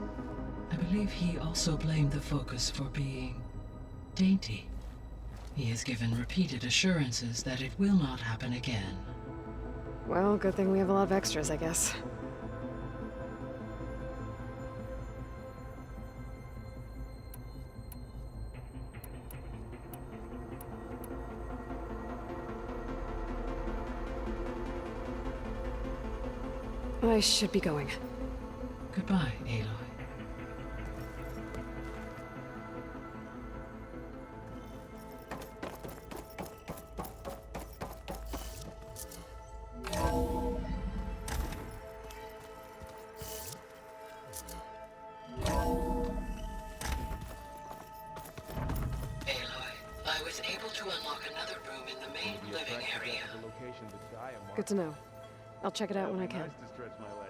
I believe he also blamed the focus for being dainty. He has given repeated assurances that it will not happen again. Well, good thing we have a lot of extras, I guess. I should be going. Goodbye, Aloy. I was able to unlock another room in the main living area. Good to know. I'll check it out when I can. Nice to stretch my legs.